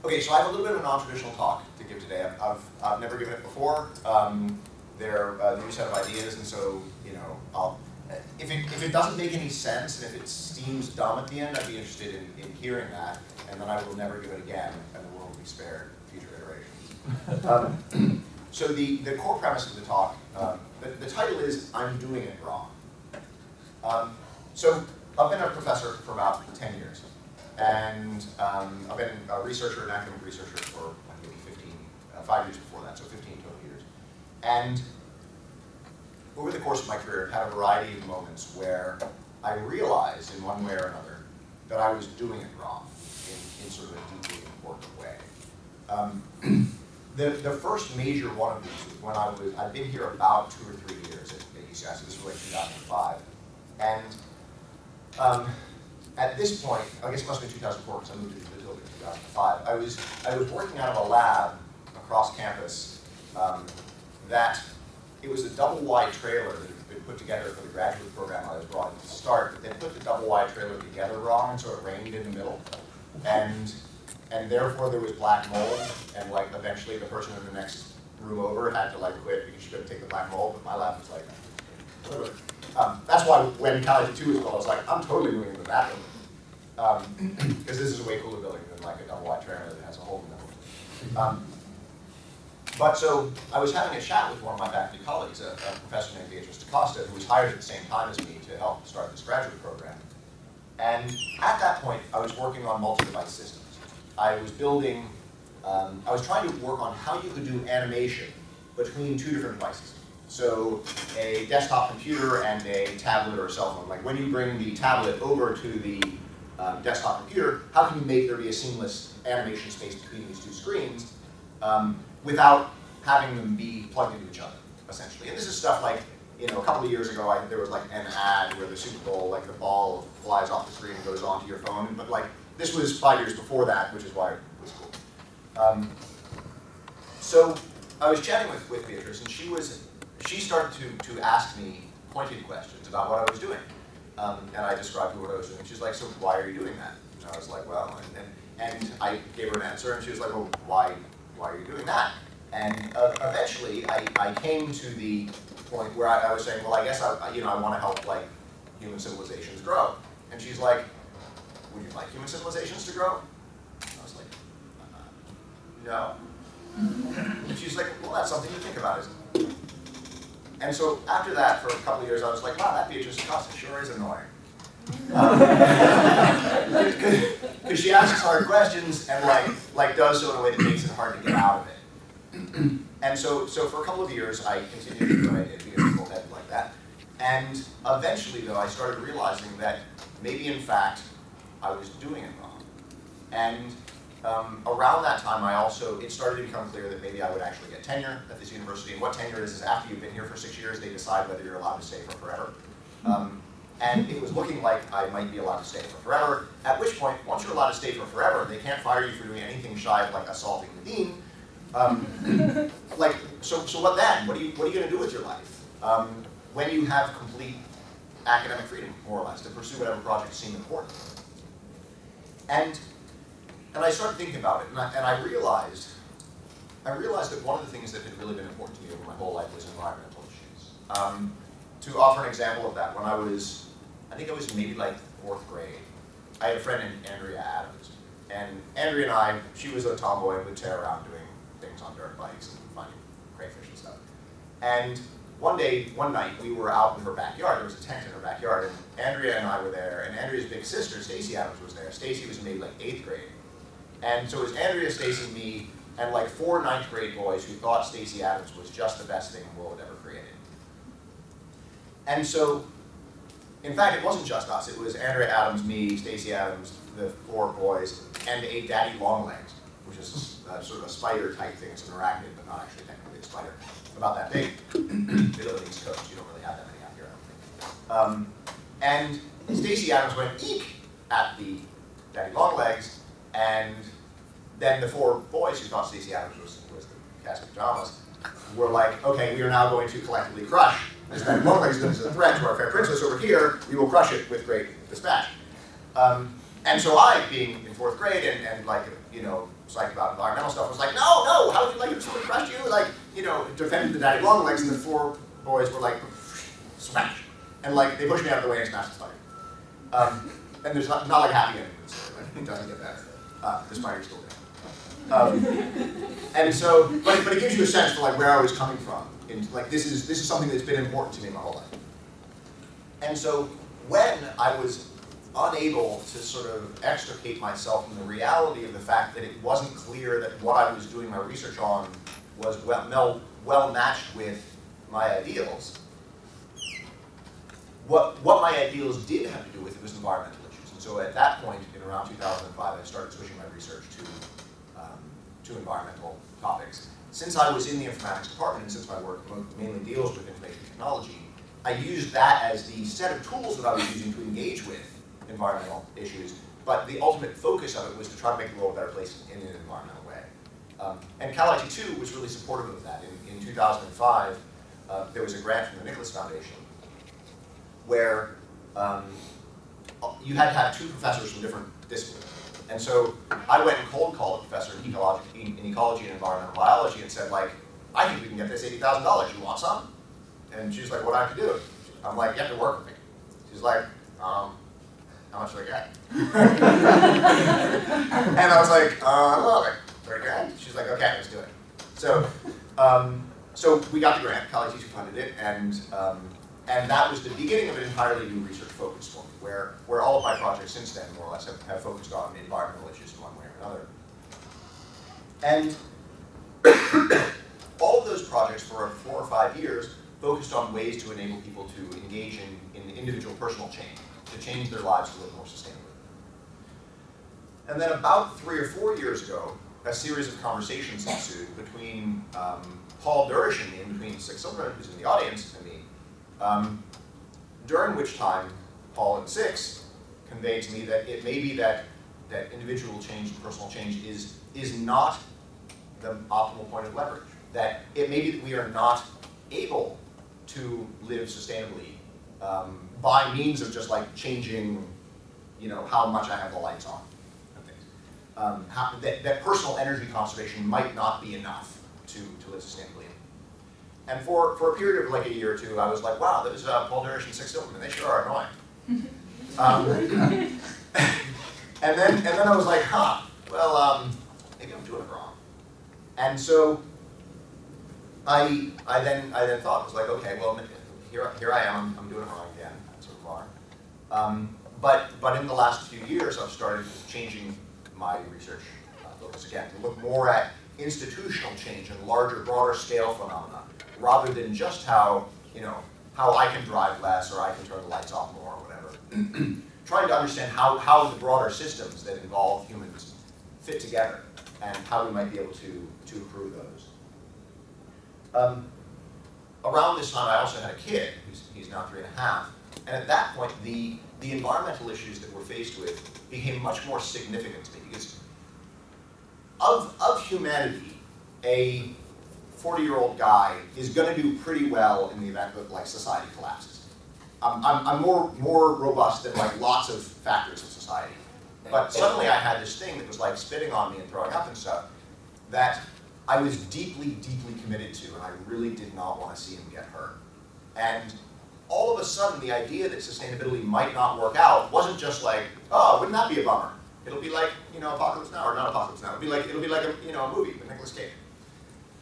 Okay, so I have a little bit of a non-traditional talk to give today. I've never given it before. They're a new set of ideas, and so, you know, if it doesn't make any sense, and if it seems dumb at the end, I'd be interested in hearing that, and then I will never give it again, and the world will be spared future iterations. So the core premise of the talk, the title is, I'm Doing It Wrong. So I've been a professor for about 10 years. And I've been a researcher, an academic researcher for maybe 5 years before that, so 15 total years. And over the course of my career, I've had a variety of moments where I realized in one way or another that I was doing it wrong in sort of a deeply important way. The first major one of these was when I'd been here about 2 or 3 years at UCI, so this was like 2005. And at this point, I guess it must have been 2004 because I moved to the building in 2005. I was working out of a lab across campus that it was a double-wide trailer that had been put together for the graduate program I was brought in to start, but they put the double-wide trailer together wrong, and so it rained in the middle. And therefore there was black mold, and like eventually the person in the next room over had to like quit because she couldn't take the black mold, but my lab was like, that's why when College 2 was called, I was like, I'm totally moving into that building. Because this is a way cooler building than like a double-wide trailer that has a hole in the middle. But so I was having a chat with one of my faculty colleagues, a professor named Beatrice DaCosta, who was hired at the same time as me to help start this graduate program. And at that point, I was working on multi-device systems. I was building, I was trying to work on how you could do animation between 2 different devices. So a desktop computer and a tablet or a cell phone. Like when you bring the tablet over to the desktop computer, how can you make there be a seamless animation space between these 2 screens without having them be plugged into each other, essentially. And this is stuff like, you know, a couple of years ago, there was like an ad where the Super Bowl, like the ball flies off the screen and goes onto your phone. But like, this was 5 years before that, which is why it was cool. So I was chatting with Beatrice, and she started to ask me pointed questions about what I was doing. And I described to her what I was doing. And she's like, so why are you doing that? And I was like, well, and I gave her an answer, and she was like, well, why are you doing that? And eventually, I came to the point where I was saying, well, I guess I want to help like human civilizations grow. And she's like, would you like human civilizations to grow? I was like, no. And she's like, well, that's something to think about, isn't it? And so after that, for a couple of years, I was like, wow, that Beatrice DaCosta sure is annoying. Because she asks hard questions and like does so in a way that makes it hard to get out of it. And so for a couple of years, I continued to do it being a head like that. And eventually, though, I started realizing that maybe, in fact, I was doing it wrong. And around that time, it started to become clear that maybe I would actually get tenure at this university. And what tenure is after you've been here for 6 years, they decide whether you're allowed to stay for forever. And it was looking like I might be allowed to stay for forever, at which point, once you're allowed to stay for forever, they can't fire you for doing anything shy of like assaulting the dean. So what then? What are you going to do with your life? When you have complete academic freedom, more or less, to pursue whatever projects seem important. And I started thinking about it, and I realized that one of the things that had really been important to me over my whole life was environmental issues. To offer an example of that, when I think I was maybe like 4th grade, I had a friend named Andrea Adams. And Andrea and I, she was a tomboy and would tear around doing things on dirt bikes and finding crayfish and stuff. And one night, we were out in her backyard. There was a tent in her backyard, and Andrea and I were there, and Andrea's big sister, Stacey Adams, was there. Stacey was maybe like 8th grade. And so it was Andrea, Stacey, me, and like 4 9th grade boys who thought Stacey Adams was just the best thing the world had ever created. And so, in fact, it wasn't just us. It was Andrea Adams, me, Stacey Adams, the 4 boys, and a daddy longlegs, which is sort of a spider-type thing. It's an arachnid, but not actually technically a spider. About that big. They live on the East Coast. You don't really have that many out here, I don't think. And Stacey Adams went eek at the daddy longlegs, and then the 4 boys who thought Stacey Adams was the cast of pajamas were like, okay, we are now going to collectively crush this longlegs. This is a threat to our fair princess over here. We will crush it with great dispatch. And so I, being in 4th grade and like, you know, psyched about environmental stuff, was like, no, no, how would you like if someone crushed you? Like, you know, defended the daddy long legs, and the 4 boys were like, smash. And like, they pushed me out of the way and smashed the spider. And there's not like a happy ending to the story. Like, it doesn't get better. The spider's still there. And so, but it gives you a sense for like where I was coming from. And like, this is something that's been important to me my whole life. And so, when I was unable to sort of extricate myself from the reality of the fact that it wasn't clear that what I was doing my research on was well matched with my ideals, what my ideals did have to do with it was environmental issues. And so at that point, in around 2005, I started switching my research to environmental topics. Since I was in the informatics department, and since my work mainly deals with information technology, I used that as the set of tools that I was using to engage with environmental issues, but the ultimate focus of it was to try to make the world a better place in an environmental way. And Cal IT 2 was really supportive of that. In 2005, there was a grant from the Nicholas Foundation where you had to have 2 professors from different disciplines. And so I went and cold called a professor in ecology and environmental biology and said, like, I think we can get this $80,000. You want some? And she's like, what do I have to do? I'm like, you have to work with me. She's like, how much do I get? And I was like, well, like $30,000. She's like, okay, let's do it. So, so we got the grant. Cal IT funded it, and that was the beginning of an entirely new research focus for me, where all of my projects since then, more or less, have focused on environmental issues in one way or another. And all of those projects for 4 or 5 years focused on ways to enable people to engage in individual personal change, to change their lives to live more sustainably. And then about 3 or 4 years ago, a series of conversations ensued between Paul Durish and me, and between Six Silverman, who's in the audience, and me, during which time Paul and Six conveyed to me that it may be that individual change and personal change is not the optimal point of leverage. That it may be that we are not able to live sustainably by means of just like changing, you know, how much I have the lights on and things. That personal energy conservation might not be enough to live sustainably. And for a period of like a year or 2, I was like, wow, those Paul Durish and Six Silverman, they sure are annoying. And then I was like, huh, well, maybe I'm doing it wrong. And so I then thought, I was like, okay, well, here I am, I'm doing it wrong again, sort of are. But in the last few years, I've started changing my research focus again, to look more at institutional change and larger, broader scale phenomena, rather than just how I can drive less or I can turn the lights off more or whatever. Trying to understand how the broader systems that involve humans fit together and how we might be able to improve those. Around this time, I also had a kid, he's now 3.5, and at that point, the environmental issues that we're faced with became much more significant to me, because of humanity, a 40-year-old guy is going to do pretty well in the event that like society collapses. I'm more robust than like lots of factors of society, but suddenly I had this thing that was like spitting on me and throwing up and stuff that I was deeply, deeply committed to, and I really did not want to see him get hurt. And all of a sudden, the idea that sustainability might not work out wasn't just like, oh, wouldn't that be a bummer? It'll be like, Apocalypse Now, or not Apocalypse Now. It'll be like a movie with Nicolas Cage.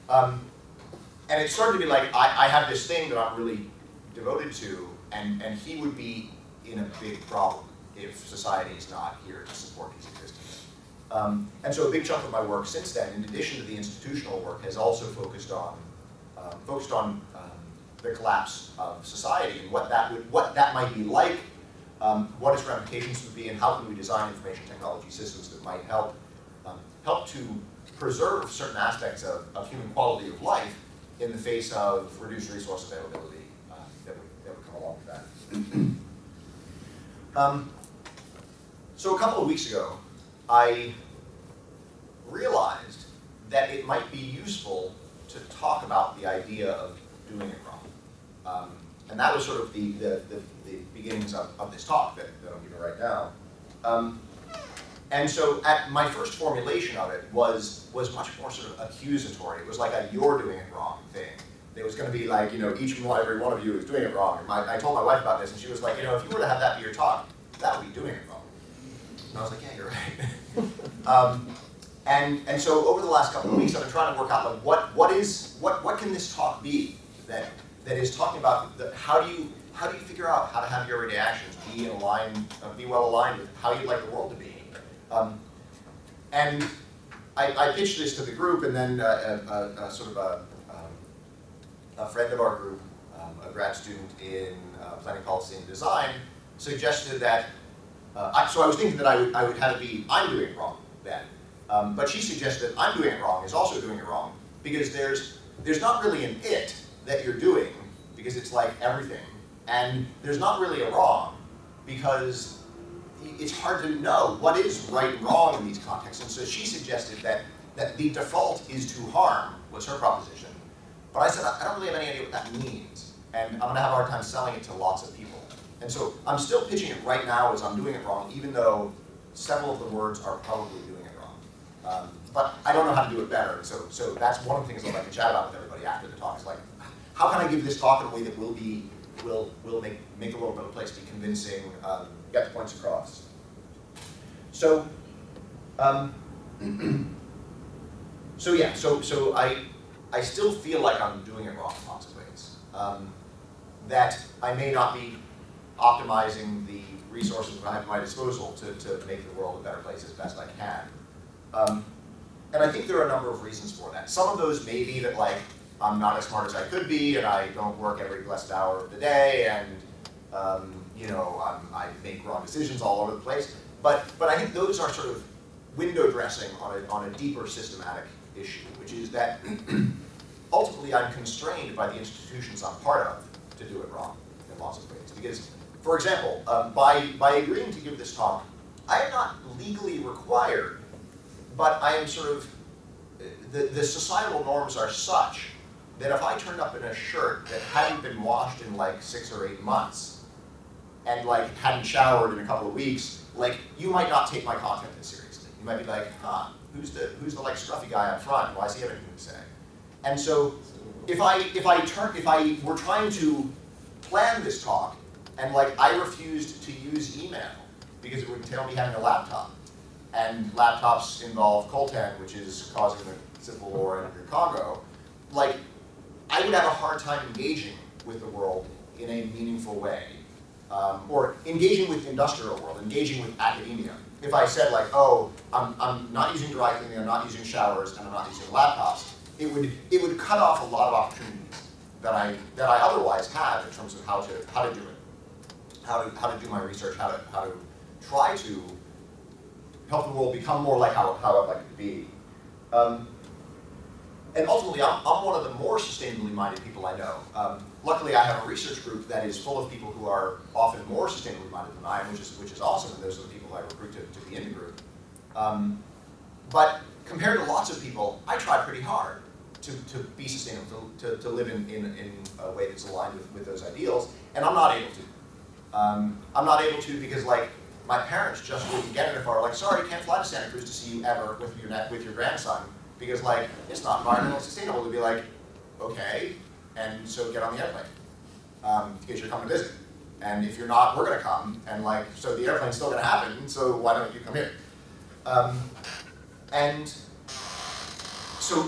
And it started to be like, I have this thing that I'm really devoted to, and he would be in a big problem if society is not here to support his existence. And so a big chunk of my work since then, in addition to the institutional work, has also focused on the collapse of society and what that might be like, what its ramifications would be, and how can we design information technology systems that might help to preserve certain aspects of human quality of life in the face of reduced resource availability that would come along with that. So a couple of weeks ago, I realized that it might be useful to talk about the idea of doing it wrong. And that was sort of the beginnings of this talk that I'm giving right now. And so my first formulation of it was much more sort of accusatory. It was like a "you're doing it wrong" thing. It was going to be like, every one of you is doing it wrong. And I told my wife about this, and she was like, if you were to have that be your talk, that would be doing it wrong. And I was like, yeah, you're right. And so over the last couple of weeks, I've been trying to work out like what can this talk be that is talking about how do you figure out how to have your everyday actions be well aligned with how you'd like the world to be. And I pitched this to the group, and then a friend of our group, a grad student in planning, policy, and design, suggested that. So I was thinking that I would have it be I'm doing it wrong then, but she suggested that I'm doing it wrong is also doing it wrong because there's not really an it that you're doing because it's like everything, and there's not really a wrong because it's hard to know what is right and wrong in these contexts. And so she suggested that the default is to harm was her proposition. But I said, I don't really have any idea what that means. And I'm going to have a hard time selling it to lots of people. And so I'm still pitching it right now as I'm doing it wrong, even though several of the words are probably doing it wrong. But I don't know how to do it better. So that's one of the things I'd like to chat about with everybody after the talk. Is like, how can I give this talk in a way that will make the world a better place, be convincing, get the points across. So, so I still feel like I'm doing it wrong in lots of ways. That I may not be optimizing the resources that I have at my disposal to make the world a better place as best I can. And I think there are a number of reasons for that. Some of those may be that like I'm not as smart as I could be, and I don't work every blessed hour of the day, and I make wrong decisions all over the place. But I think those are sort of window dressing on a deeper systematic issue, which is that ultimately I'm constrained by the institutions I'm part of to do it wrong in lots of ways. Because, for example, by agreeing to give this talk, I am not legally required, but I am sort of, the societal norms are such that if I turned up in a shirt that hadn't been washed in like 6 or 8 months, and like hadn't showered in a couple of weeks, like you might not take my content as seriously. You might be like, who's the like scruffy guy up front? Why does he have anything to say? And so if I were trying to plan this talk and like I refused to use email because it would entail me having a laptop, and laptops involve coltan, which is causing the civil war in Congo, like I would have a hard time engaging with the world in a meaningful way, or engaging with the industrial world, engaging with academia. If I said like, oh, I'm not using dry cleaning, I'm not using showers, and I'm not using laptops, it would cut off a lot of opportunities that I otherwise have in terms of how to do it, how to do my research, how to try to help the world become more like how I'd like it to be. And ultimately, I'm one of the more sustainably minded people I know. Luckily, I have a research group that is full of people who are often more sustainably minded than I am, which is awesome, and those are the people I recruit to be in the group. But compared to lots of people, I try pretty hard to be sustainable, to live in a way that's aligned with those ideals, and I'm not able to. I'm not able to because like my parents just wouldn't get it if I were like, sorry, can't fly to Santa Cruz to see you ever with your grandson, because like it's not environmentally sustainable to be like, okay, and so get on the airplane because you're coming to visit, and if you're not, we're going to come, and like so the airplane's still going to happen, so why don't you come here? And so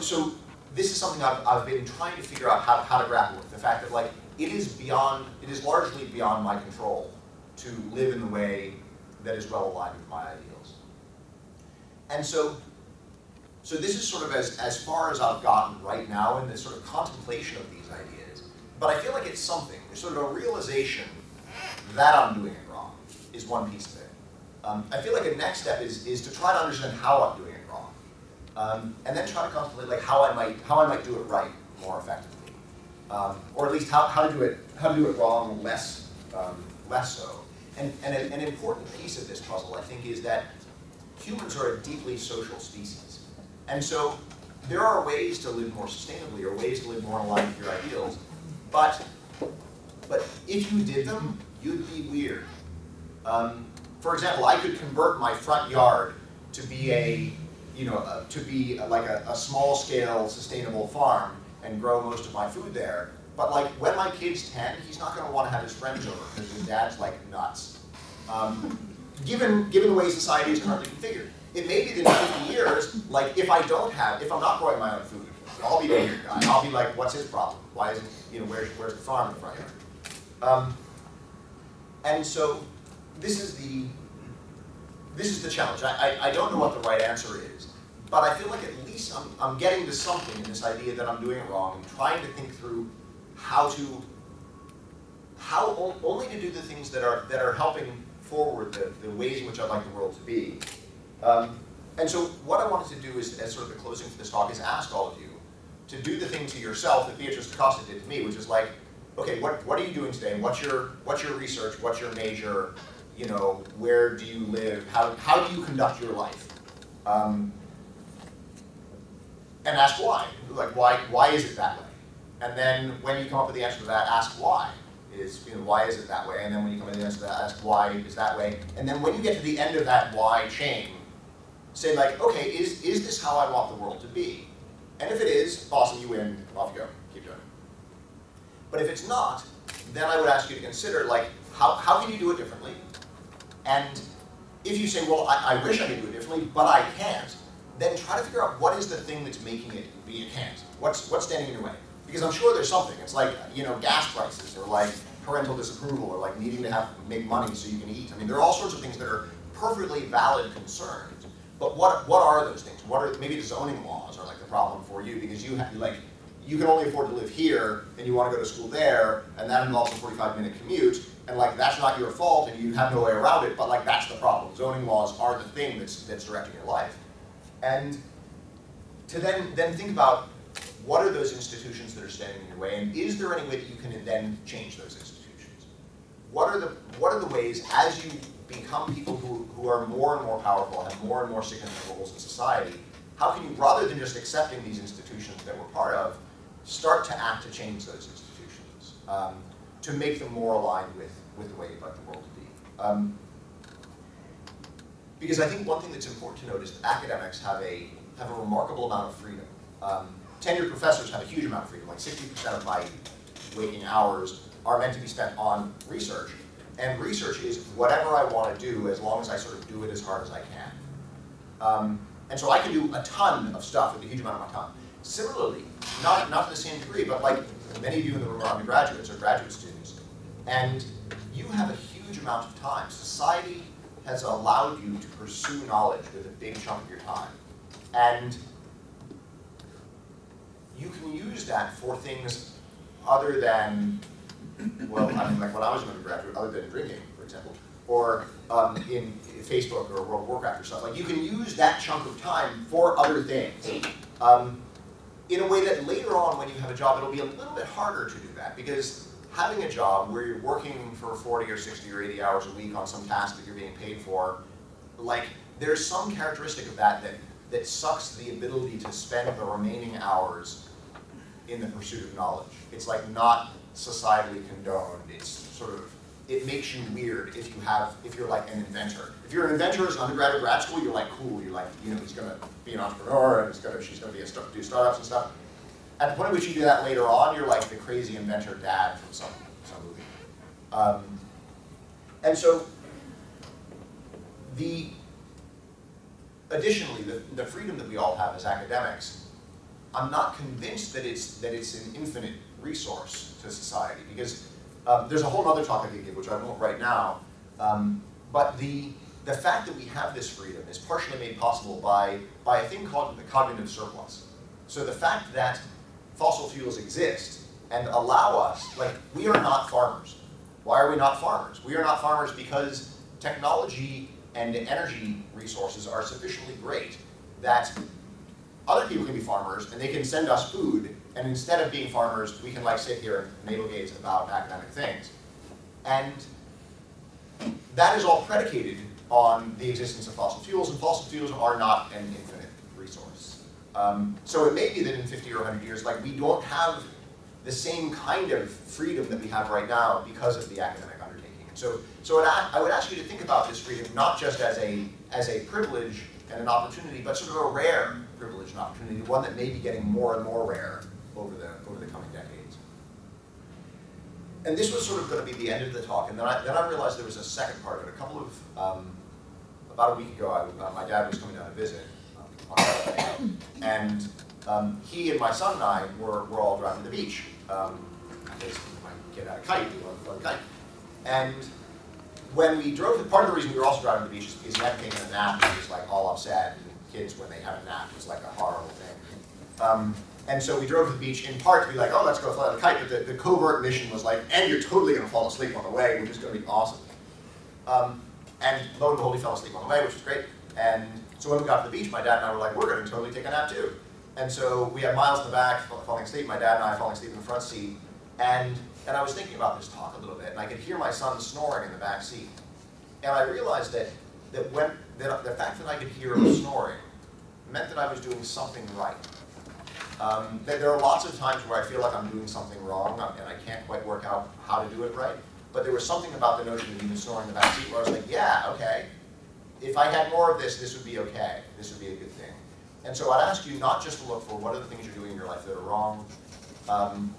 this is something I've been trying to figure out how to grapple with, the fact that like it is largely beyond my control to live in the way that is well aligned with my ideals. And so this is sort of as far as I've gotten right now in this sort of contemplation of these ideas. But I feel like it's something. There's sort of a realization that I'm doing it wrong is one piece of it. I feel like a next step is to try to understand how I'm doing it wrong, and then try to contemplate like how I might do it right more effectively, or at least how to do it wrong less so. And an important piece of this puzzle, I think, is that humans are a deeply social species. And so there are ways to live more sustainably, or ways to live more in line with your ideals. But if you did them, you'd be weird. For example, I could convert my front yard to be a, like a small-scale sustainable farm and grow most of my food there. But like when my kid's 10, he's not going to want to have his friends over because his dad's like nuts. Given the way society is currently configured, it may be that in 50 years, like if I'm not growing my own food, I'll be the weird guy. I'll be like, what's his problem? Why isn't, where's the farm in the front yard? And so this is the challenge. I don't know what the right answer is, but I feel like at least I'm getting to something in this idea that I'm doing it wrong and trying to think through how only to do the things that are helping forward the ways in which I'd like the world to be. And so what I wanted to do is, as sort of the closing for this talk, is ask all of you to do the thing to yourself that Beatrice Acosta did to me, which is like, okay, what are you doing today? What's your research? What's your major? Where do you live? How do you conduct your life? And ask why. Like, why is it that way? And then when you come up with the answer to that, ask why. Why is it that way? And then when you come up with the answer to that, ask why is that way? And then when you get to the end of that why chain, say like, okay, is this how I want the world to be? And if it is, awesome, you win, off you go, keep doing it. But if it's not, then I would ask you to consider like, how can you do it differently? And if you say, well, I wish I could do it differently, but I can't, then try to figure out what is the thing that's making it be you can't. What's standing in your way? Because I'm sure there's something. It's like, gas prices, or like parental disapproval, or like needing to make money so you can eat. I mean, there are all sorts of things that are perfectly valid concerns. But what are those things? Maybe the zoning laws are like the problem for you because you can only afford to live here and you want to go to school there, and that involves a 45-minute commute, and like that's not your fault and you have no way around it, but like that's the problem. Zoning laws are the thing that's directing your life. And to then think about what are those institutions that are standing in your way, and is there any way that you can then change those institutions? What are the ways, as you become people who are more and more powerful, have more and more significant roles in society, how can you, rather than just accepting these institutions that we're part of, start to act to change those institutions, to make them more aligned with the way you'd like the world to be? Because I think one thing that's important to note is that academics have a remarkable amount of freedom. Tenured professors have a huge amount of freedom, like 60% of my waking hours are meant to be spent on research. And research is whatever I want to do as long as I sort of do it as hard as I can. And so I can do a ton of stuff with a huge amount of my time. Similarly, not to the same degree, but like many of you in the room are undergraduates or graduate students, and you have a huge amount of time. Society has allowed you to pursue knowledge with a big chunk of your time. And you can use that for things other than, well, I mean, like when I was an undergraduate, other than drinking, for example, or in Facebook or World of Warcraft or stuff. Like you can use that chunk of time for other things. In a way that later on when you have a job, it'll be a little bit harder to do that, because having a job where you're working for 40 or 60 or 80 hours a week on some task that you're being paid for, like there's some characteristic of that sucks the ability to spend the remaining hours in the pursuit of knowledge. It's like not societally condoned. It's sort of, it makes you weird if you're like an inventor. If you're an inventor as an undergrad or grad school, you're like cool. You're like, he's gonna be an entrepreneur and she's gonna do startups and stuff. At the point at which you do that later on, you're like the crazy inventor dad from some movie. And so additionally, the freedom that we all have as academics, I'm not convinced that it's an infinite resource to society, because there's a whole other talk I could give, which I won't right now, but the fact that we have this freedom is partially made possible by a thing called the cognitive surplus. So the fact that fossil fuels exist and allow us, like, we are not farmers. Why are we not farmers? We are not farmers because technology and energy resources are sufficiently great that other people can be farmers and they can send us food, and instead of being farmers, we can like sit here and navel gaze about academic things. And that is all predicated on the existence of fossil fuels, and fossil fuels are not an infinite resource. So it may be that in 50 or 100 years, like, we don't have the same kind of freedom that we have right now because of the academic undertaking. And so I would ask you to think about this freedom not just as a privilege and an opportunity, but sort of a rare privilege and opportunity, one that may be getting more and more rare over the coming decades. And this was sort of going to be the end of the talk, and then I realized there was a second part of it. About a week ago, my dad was coming down to visit on holiday, and he and my son and I were all driving to the beach. Basically, my kid had a kite, we wanted to fly the kite. And when we drove, part of the reason we were also driving to the beach is because he had taken a nap, and he was like all upset, and kids, when they have a nap, it's like a horrible thing. And so we drove to the beach in part to be like, oh, let's go fly the kite, but the covert mission was like, and you're totally going to fall asleep on the way, which is going to be awesome. And lo and behold, he fell asleep on the way, which was great. And so when we got to the beach, my dad and I were like, we're going to totally take a nap too. And so we had Miles in the back falling asleep, my dad and I falling asleep in the front seat. And I was thinking about this talk a little bit, and I could hear my son snoring in the back seat. And I realized that the fact that I could hear him snoring meant that I was doing something right. There are lots of times where I feel like I'm doing something wrong, and I can't quite work out how to do it right. But there was something about the notion of even snoring in the back seat where I was like, yeah, okay. If I had more of this, this would be okay. This would be a good thing. And so I'd ask you not just to look for what are the things you're doing in your life that are wrong, and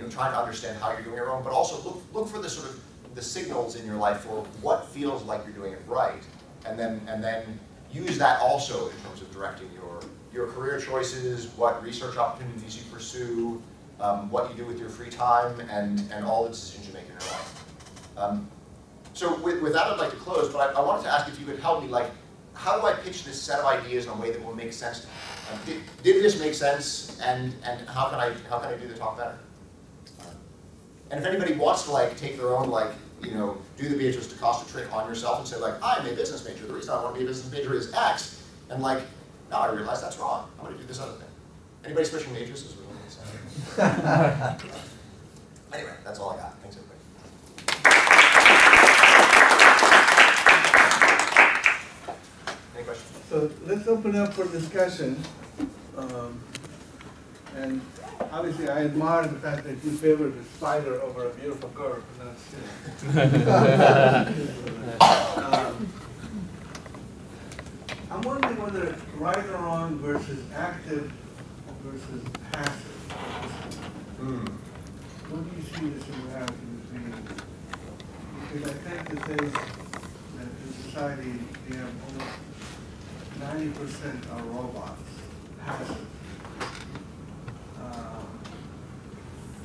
trying to understand how you're doing it wrong, but also look for the sort of the signals in your life for what feels like you're doing it right, and then use that also in terms of directing your career choices, what research opportunities you pursue, what you do with your free time, and all the decisions you make in your life. So with that, I'd like to close, but I wanted to ask if you could help me, like, how do I pitch this set of ideas in a way that will make sense? Did this make sense, and how can I do the talk better? And if anybody wants to like take their own do the Beatrice DaCosta trick on yourself and say like, I'm a business major. The reason I want to be a business major is X, and like, now I realize that's wrong. I'm going to do this other thing. Anybody switching majors is really exciting. Anyway, that's all I got. Thanks everybody. Any questions? So let's open up for discussion. And obviously, I admire the fact that you favor the spider over a beautiful girl. I'm wondering whether right or wrong versus active versus passive. What do you see the similarity between? Because I tend to think that in society we have almost 90% are robots, passive.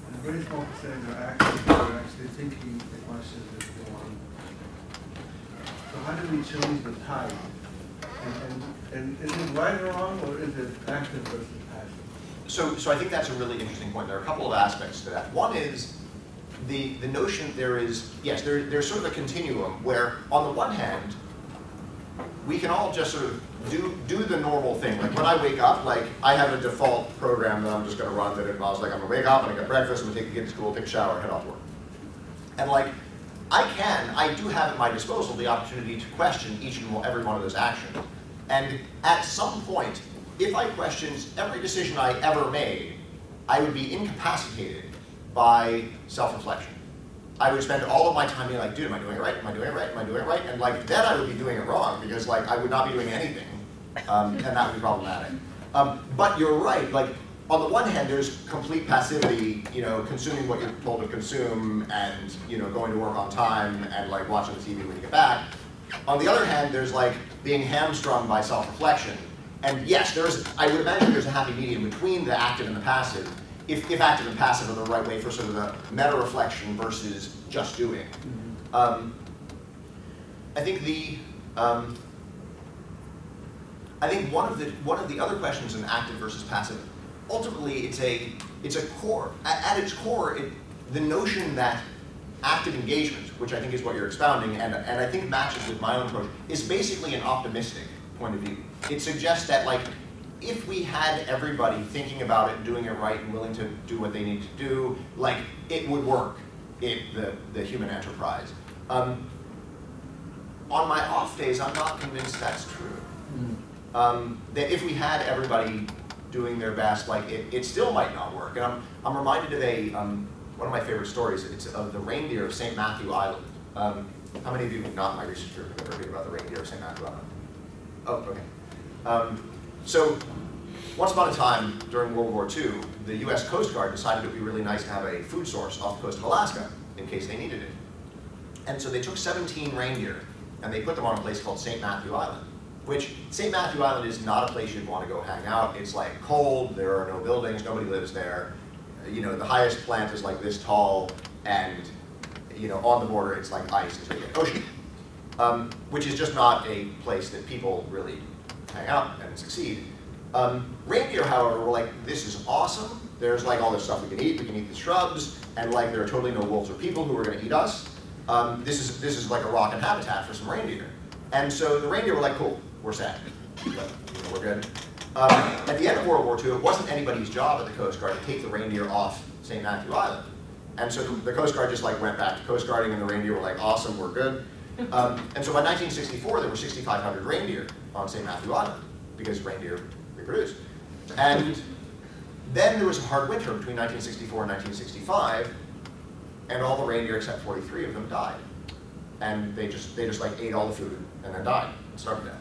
And a very small percentage are actually thinking the questions that they want. So how do we change the tide? And is it right or wrong, or is it active versus passive? So I think that's a really interesting point. There are a couple of aspects to that. One is the notion there's sort of a continuum where, on the one hand, we can all just sort of do the normal thing. Like when I wake up, like I have a default program that I'm just going to run that involves like I'm going to wake up, I'm going to get breakfast, I'm going to take the kid to school, take a shower, head off to work. And like I do have at my disposal the opportunity to question each and every one of those actions. And at some point, if I questioned every decision I ever made, I would be incapacitated by self-reflection. I would spend all of my time being like, dude, am I doing it right? Am I doing it right? Am I doing it right? And like, then I would be doing it wrong because like I would not be doing anything, and that would be problematic. But you're right. Like on the one hand, there's complete passivity, consuming what you're told to consume, and going to work on time, and like watching the TV when you get back. On the other hand, there's like being hamstrung by self-reflection. And yes, I would imagine there's a happy medium between the active and the passive, if active and passive are the right way for sort of the meta-reflection versus just doing. I think one of the other questions in active versus passive, ultimately it's a core. At its core, the notion that active engagement, which I think is what you're expounding, and I think matches with my own approach, is basically an optimistic point of view. It suggests that like, if we had everybody thinking about it, doing it right, and willing to do what they need to do, like it would work, the human enterprise. On my off days, I'm not convinced that's true. That if we had everybody doing their best, like it still might not work. And I'm reminded of one of my favorite stories. It's of the reindeer of St. Matthew Island. How many of you, not in my research group, have ever heard about the reindeer of St. Matthew Island? Oh, okay. So, once upon a time, during World War II, the US Coast Guard decided it would be really nice to have a food source off the coast of Alaska, in case they needed it. And so they took 17 reindeer, and they put them on a place called St. Matthew Island, which St. Matthew Island is not a place you'd want to go hang out. It's like cold, there are no buildings, nobody lives there. You know, the highest plant is like this tall, and you know, on the border it's like ice until you get ocean. Which is just not a place that people really hang out and succeed. Reindeer, however, were like, this is awesome. There's like all this stuff we can eat the shrubs, and like there are totally no wolves or people who are going to eat us. This is like a rocket habitat for some reindeer. And so the reindeer were like, cool, we're set. You know, we're good. At the end of World War II, it wasn't anybody's job at the Coast Guard to take the reindeer off St. Matthew Island. And so the Coast Guard just like went back to coast guarding, and the reindeer were like, awesome, we're good. And so by 1964, there were 6,500 reindeer on St. Matthew Island, because reindeer reproduce. And then there was a hard winter between 1964 and 1965, and all the reindeer except 43 of them died. And they just like ate all the food and then died and starved to death.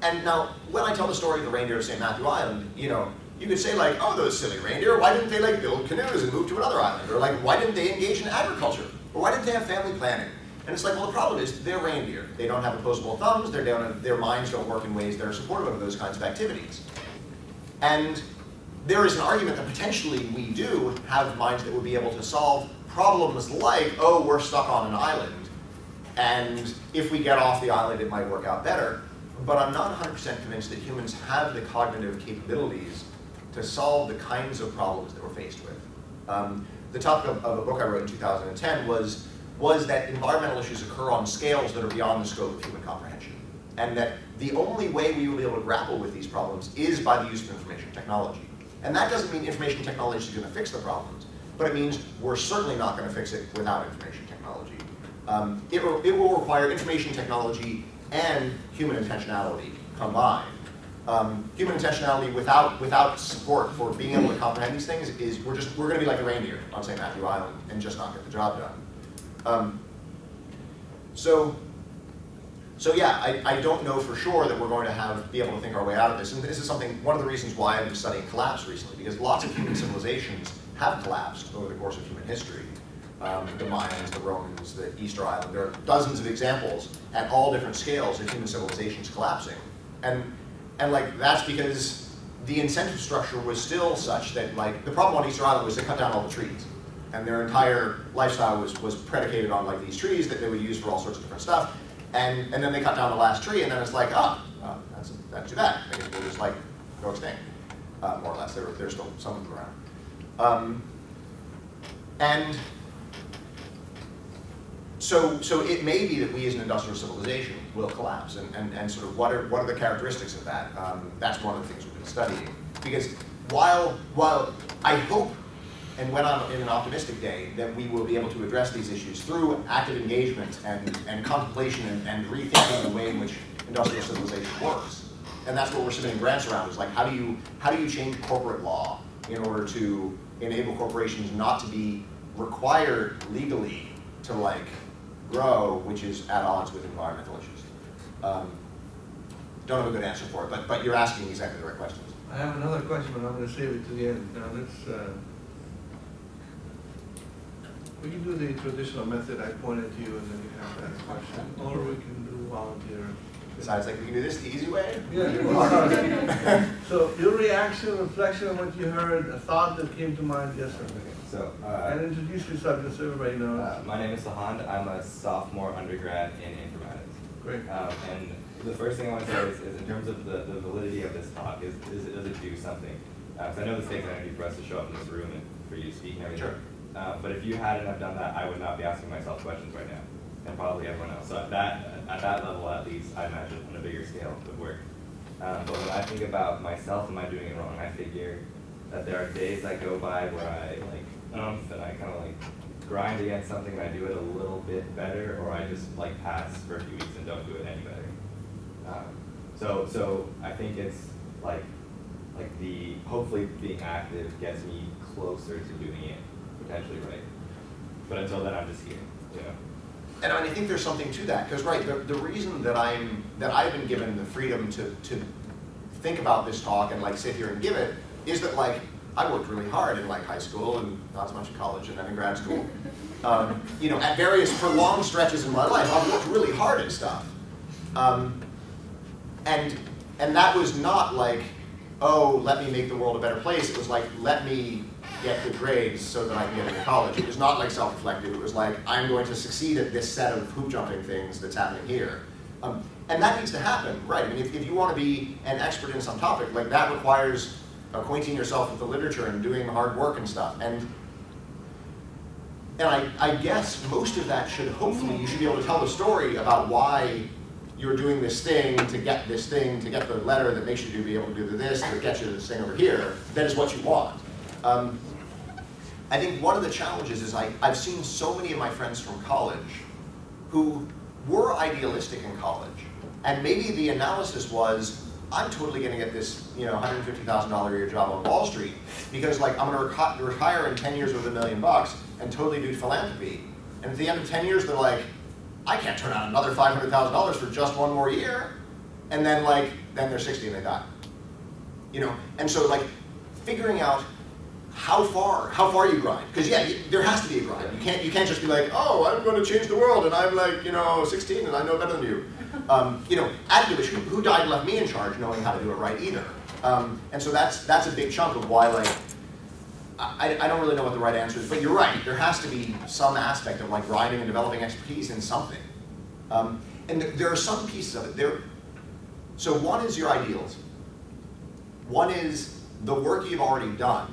And now, when I tell the story of the reindeer of St. Matthew Island, you know, you could say like, oh, those silly reindeer, why didn't they like build canoes and move to another island? Or like, why didn't they engage in agriculture? Or why didn't they have family planning? And it's like, well, the problem is they're reindeer. They don't have opposable thumbs. Their minds don't work in ways that are supportive of those kinds of activities. And there is an argument that potentially we do have minds that would be able to solve problems like, oh, we're stuck on an island, and if we get off the island, it might work out better. But I'm not 100% convinced that humans have the cognitive capabilities to solve the kinds of problems that we're faced with. The topic of a book I wrote in 2010 was that environmental issues occur on scales that are beyond the scope of human comprehension. And that the only way we will be able to grapple with these problems is by the use of information technology. And that doesn't mean information technology is going to fix the problems, but it means we're certainly not going to fix it without information technology. It will require information technology and human intentionality combined. Human intentionality without support for being able to comprehend these things is we're going to be like a reindeer on St. Matthew Island and just not get the job done. So yeah, I don't know for sure that we're going to be able to think our way out of this. And this is one of the reasons why I've been studying collapse recently, because lots of human civilizations have collapsed over the course of human history. The Mayans, the Romans, the Easter Island, there are dozens of examples at all different scales of human civilizations collapsing. And like, that's because the incentive structure was still such that like, the problem on Easter Island was they cut down all the trees. And their entire lifestyle was predicated on like these trees that they would use for all sorts of different stuff. And then they cut down the last tree, and then it's like, that's too bad. I guess we'll just like go extinct, more or less. There's still some of them around. And so it may be that we as an industrial civilization will collapse, and sort of what are the characteristics of that? That's one of the things we've been studying. Because while I hope, and when I'm in an optimistic day, that we will be able to address these issues through active engagement and contemplation and rethinking the way in which industrial civilization works. And that's what we're submitting grants around, is like, how do you change corporate law in order to enable corporations not to be required legally to like grow, which is at odds with environmental issues. Don't have a good answer for it, but you're asking exactly the right questions. I have another question, but I'm going to save it to the end. Now we can do the traditional method. I pointed to you, and then you have to ask a question, or we can do volunteer. Besides, like, we can do this the easy way? Yeah. So your reaction, reflection on what you heard, a thought that came to mind yesterday. So, and introduce yourself just so everybody knows. My name is Sahand. I'm a sophomore undergrad in informatics. Great. And the first thing I want to say is in terms of the validity of this talk, does it do something? Because I know the stakes are going to be for us to show up in this room and for you to speak and everything. Sure. But if you hadn't have done that, I would not be asking myself questions right now, and probably everyone else. So at that level, at least, I imagine on a bigger scale of work. But when I think about myself, am I doing it wrong? I figure that there are days that go by where I and I kind of like grind against something and I do it a little bit better, or I just like pass for a few weeks and don't do it any better. So I think it's like the hopefully being active gets me closer to doing it potentially right. But until then, I'm just here, you know. And I think there's something to that, because right, the reason that I've been given the freedom to think about this talk and like sit here and give it is that like I worked really hard in like high school and not so much in college and then in grad school. You know, at various for long stretches in my life, I've worked really hard at stuff, and that was not like, oh, let me make the world a better place. It was like, let me get good grades so that I can get into college. It was not like self-reflective. It was like, I'm going to succeed at this set of hoop jumping things that's happening here. And that needs to happen, right? I mean, if you want to be an expert in some topic, like that requires acquainting yourself with the literature and doing the hard work and stuff. And I guess most of that should, hopefully, you should be able to tell the story about why you're doing this thing, to get this thing, to get the letter that makes you be able to do this, to get you this thing over here. That is what you want. I think one of the challenges is I've seen so many of my friends from college who were idealistic in college, and maybe the analysis was, I'm totally going to get this, you know, $150,000 a year job on Wall Street because, like, I'm going to retire in 10 years with $1 million and totally do philanthropy. And at the end of 10 years, they're like, I can't turn out another $500,000 for just one more year. And then, like, then they're 60 and they die. You know, and so like figuring out how far you grind, because yeah, there has to be a grind. You can't just be like, oh, I'm going to change the world, and I'm like, you know, 16 and I know better than you. You know, Adams, who died and left me in charge, knowing how to do it right either. And so that's a big chunk of why, like, I don't really know what the right answer is, but you're right. There has to be some aspect of like grinding and developing expertise in something. And there are some pieces of it. So one is your ideals. One is the work you've already done.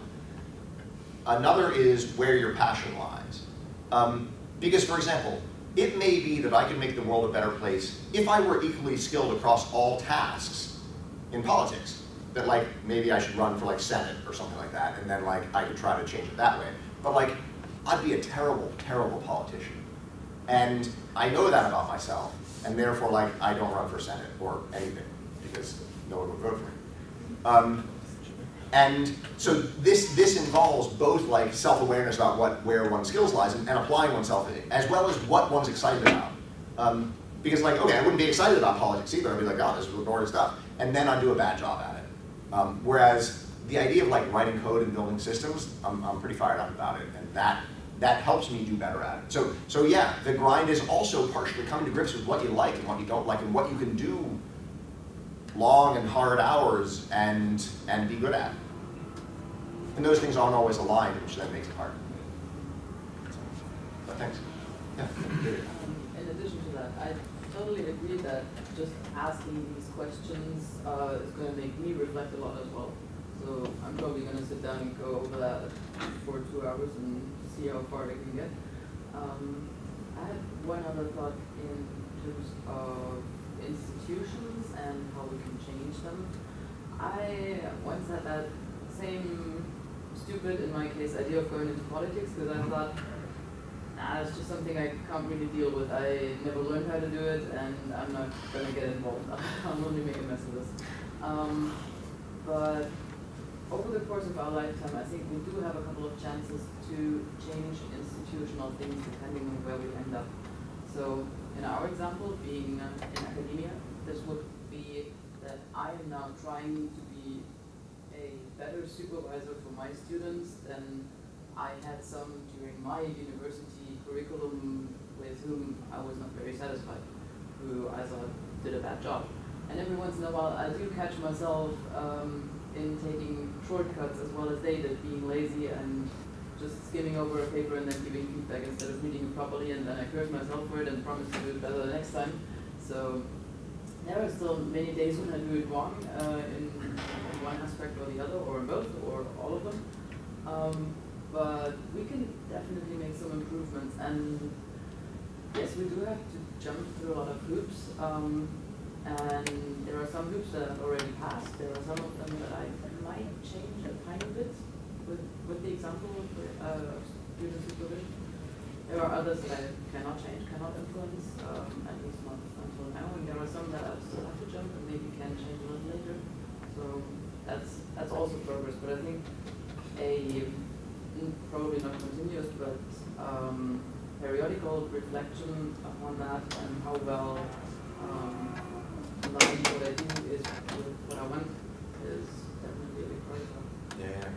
Another is where your passion lies. Because, for example, it may be that I could make the world a better place if I were equally skilled across all tasks in politics. That, like, maybe I should run for, like, Senate or something like that, and then, like, I could try to change it that way. But, like, I'd be a terrible, terrible politician. And I know that about myself, and therefore, like, I don't run for Senate or anything, because no one would vote for me. And so this involves both like self-awareness about where one's skills lies and applying oneself, as well as what one's excited about. Because like, okay, I wouldn't be excited about politics either. I'd be like, oh, this is boring stuff. And then I'd do a bad job at it. Whereas the idea of like writing code and building systems, I'm pretty fired up about it. And that helps me do better at it. So yeah, the grind is also partially coming to grips with what you like and what you don't like and what you can do long and hard hours and be good at. And those things aren't always aligned, which then makes it hard. But thanks. Yeah. In addition to that, I totally agree that just asking these questions is going to make me reflect a lot as well. So I'm probably going to sit down and go over that for 2 hours and see how far I can get. I had one other thought in terms of institutions and how we can change them. I once had that same stupid, in my case, idea of going into politics because I thought, nah, it's just something I can't really deal with. I never learned how to do it, and I'm not going to get involved. I'll only make a mess of this. But over the course of our lifetime, I think we do have a couple of chances to change institutional things depending on where we end up. So in our example, being in academia, this would be that I am now trying to be a better supervisor for my students than I had some during my university curriculum with whom I was not very satisfied, who I thought did a bad job. And every once in a while I do catch myself in taking shortcuts as well as they did, being lazy and just skimming over a paper and then giving feedback instead of reading it properly, and then I curse myself for it and promise to do it better the next time. So there are still many days when I do it wrong in one aspect or the other, or in both, or all of them. But we can definitely make some improvements, and yes, we do have to jump through a lot of hoops. And there are some hoops that I've already passed. There are some of them that I might change a tiny bit with the example of student supervision. There are others that I cannot change, cannot influence, at least not until now. And there are some that I still have to jump and maybe can change a little later. So that's also progress. But I think probably not continuous, but periodical reflection upon that and how well aligned what I do is with what I want is definitely a big part of that.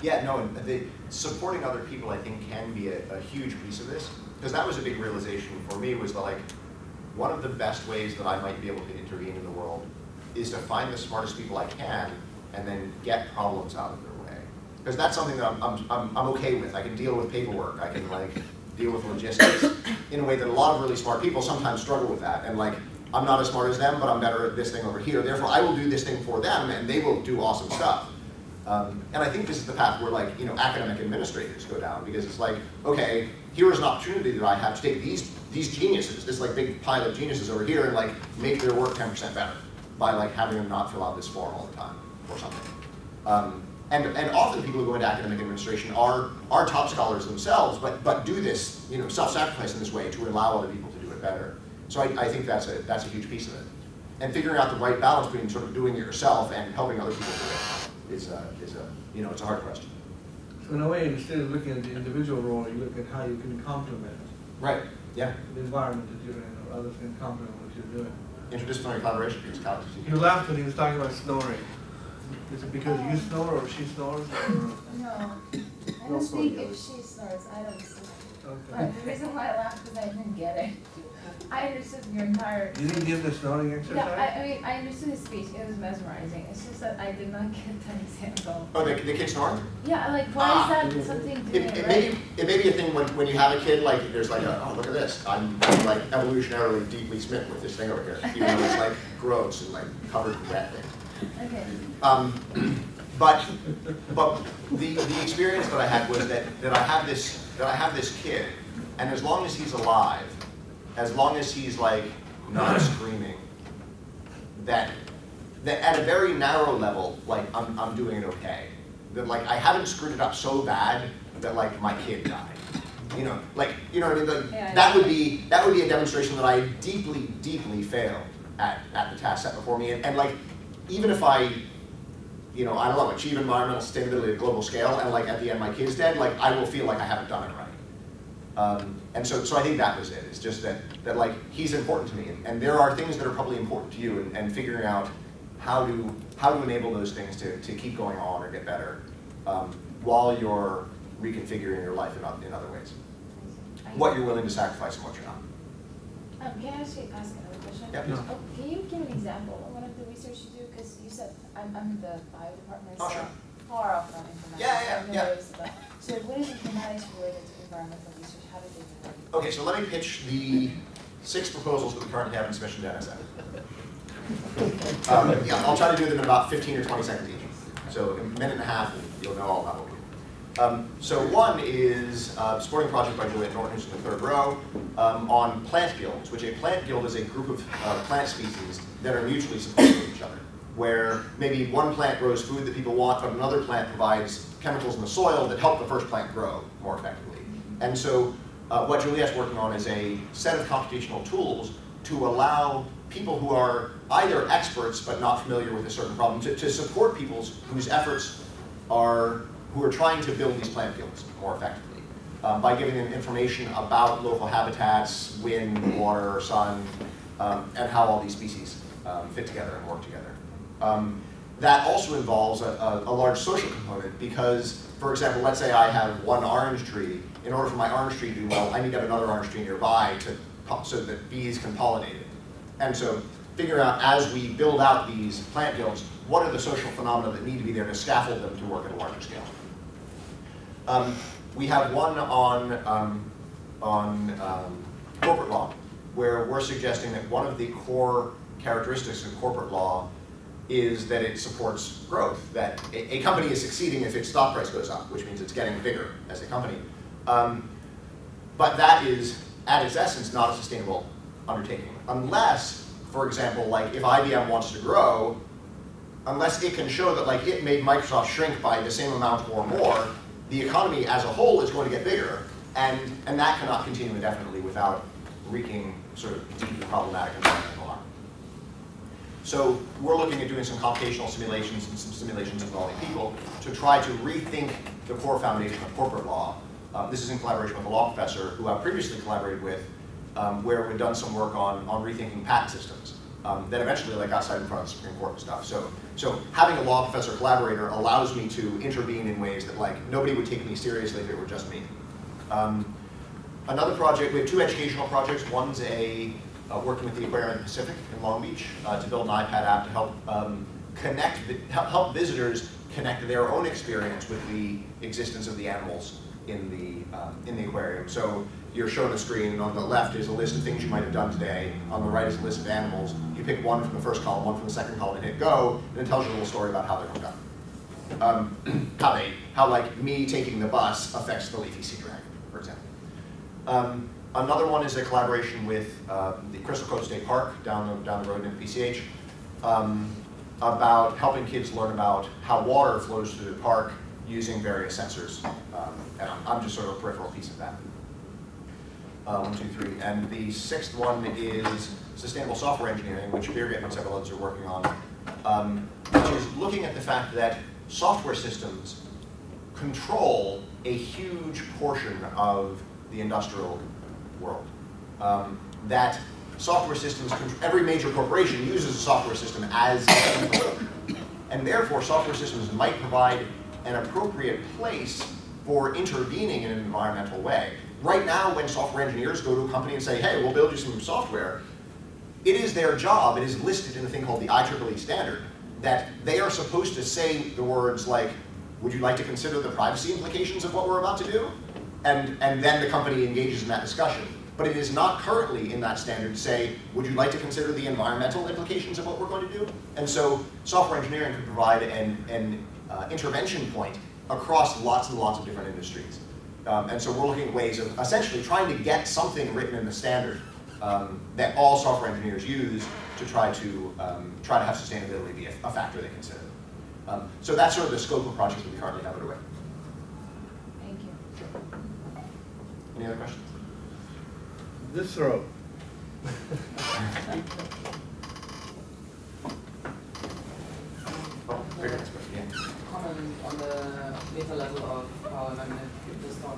Yeah, no, and supporting other people I think can be a huge piece of this, because that was a big realization for me, was that like, one of the best ways that I might be able to intervene in the world is to find the smartest people I can and then get problems out of their way. Because that's something that I'm okay with. I can deal with paperwork. I can like deal with logistics in a way that a lot of really smart people sometimes struggle with that. And like, I'm not as smart as them, but I'm better at this thing over here. Therefore, I will do this thing for them and they will do awesome stuff. And I think this is the path where like, academic administrators go down, because it's like, okay, here is an opportunity that I have to take these geniuses, this like big pile of geniuses over here, and like make their work 10% better by like having them not fill out this form all the time or something. And often people who go into academic administration are top scholars themselves, but do this, self-sacrifice in this way to allow other people to do it better. So I think that's a huge piece of it. And figuring out the right balance between sort of doing it yourself and helping other people do it is it's a hard question. So in a way, instead of looking at the individual role, you look at how you can complement Right. Yeah. the environment that you're in, or others can complement what you're doing. Interdisciplinary collaboration is kind You laughed when he was talking about snoring. Is it because you snore or she snores? Or? No, I don't think if she snores, I don't snore. Okay. But the reason why I laughed is because I didn't get it. I understood your entire. You didn't give the snoring exercise? Yeah, I mean, I understood his speech. It was mesmerizing. It's just that I did not get that example. Oh, the kid snoring? Yeah, like, why is that something to do, right? It may be a thing when you have a kid, like, there's like oh, look at this. I'm like evolutionarily deeply smitten with this thing over here, even though it's like gross and like covered in wet thing. Okay. But the experience that I had was that I have this kid, and as long as he's alive, as long as he's like not screaming, that at a very narrow level, like I'm doing it okay. That like I haven't screwed it up so bad that like my kid died. What I mean? Like, yeah, that would be a demonstration that I deeply failed at the task set before me, and like even if I don't know, achieve environmental sustainability at a global scale, and like at the end my kid's dead, like I will feel like I haven't done it right. And so I think that was it. It's just that like he's important to me, and there are things that are probably important to you, and figuring out how to enable those things to keep going on or get better while you're reconfiguring your life in other ways. What you're willing to sacrifice and what you're not. Can I ask another question? Yeah, please. Oh, can you give an example of one of the research you do? Because you said I'm in the bio department, Oh, so sure. far off from informatics. Yeah. So what is informatics related to environmental research? How did they do that? Okay, so let me pitch the 6 proposals that we currently have in submission to NSF. I'll try to do them in about 15 or 20 seconds each. So in a minute and a half, you'll know all about what we do. So one is a supporting project by Juliet Norton, who's in the 3rd row, on plant guilds, which a plant guild is a group of plant species that are mutually supportive of each other, where maybe one plant grows food that people want, but another plant provides chemicals in the soil that help the first plant grow more effectively. And so what Juliet's working on is a set of computational tools to allow people who are either experts but not familiar with a certain problem to support people whose efforts who are trying to build these plant guilds more effectively by giving them information about local habitats, wind, water, sun, and how all these species fit together and work together. That also involves a large social component because, for example, let's say I have one orange tree. In order for my orange tree to do well, I need to have another orange tree nearby so that bees can pollinate it. And so figuring out, as we build out these plant guilds, what are the social phenomena that need to be there to scaffold them to work at a larger scale. We have one on corporate law, where we're suggesting that one of the core characteristics of corporate law is that it supports growth, that a company is succeeding if its stock price goes up, which means it's getting bigger as a company. But that is, at its essence, not a sustainable undertaking. Unless, for example, like if IBM wants to grow, unless it can show that like it made Microsoft shrink by the same amount or more, the economy as a whole is going to get bigger, and that cannot continue indefinitely without wreaking sort of deeply problematic environmental harm. So we're looking at doing some computational simulations and some simulations involving people to try to rethink the core foundation of corporate law this is in collaboration with a law professor who I previously collaborated with, where we've done some work on rethinking patent systems that eventually got cited in front of the Supreme Court and stuff. So having a law professor collaborator allows me to intervene in ways that nobody would take me seriously if it were just me. Another project, we have 2 educational projects. One's working with the Aquarium of the Pacific in Long Beach to build an iPad app to help help visitors connect their own experience with the existence of the animals in the aquarium. So you're shown a screen, and on the left is a list of things you might have done today. On the right is a list of animals. You pick one from the first column, one from the second column, and hit go, and it tells you a little story about how they're done. How me taking the bus affects the leafy sea dragon, for example. Another one is a collaboration with the Crystal Cove State Park down the road in PCH about helping kids learn about how water flows through the park using various sensors. And I'm just sort of a peripheral piece of that. 1, 2, 3. And the 6th one is sustainable software engineering, which Birgit and several others are working on, which is looking at the fact that software systems control a huge portion of the industrial world. That software systems, every major corporation uses a software system as infrastructure. And therefore, software systems might provide an appropriate place for intervening in an environmental way. Right now, when software engineers go to a company and say, hey, we'll build you some software, it is their job, it is listed in a thing called the IEEE standard, that they are supposed to say the words like, would you like to consider the privacy implications of what we're about to do? And then the company engages in that discussion. But it is not currently in that standard to say, would you like to consider the environmental implications of what we're going to do? And so software engineering could provide an intervention point across lots and lots of different industries. And so we're looking at ways of essentially trying to get something written in the standard that all software engineers use to try to have sustainability be a factor they consider. So that's sort of the scope of projects that we currently have underway. Thank you. Any other questions? This row. Oh, very nice question, yeah. Comment on the meta level of how I'm going to give this talk.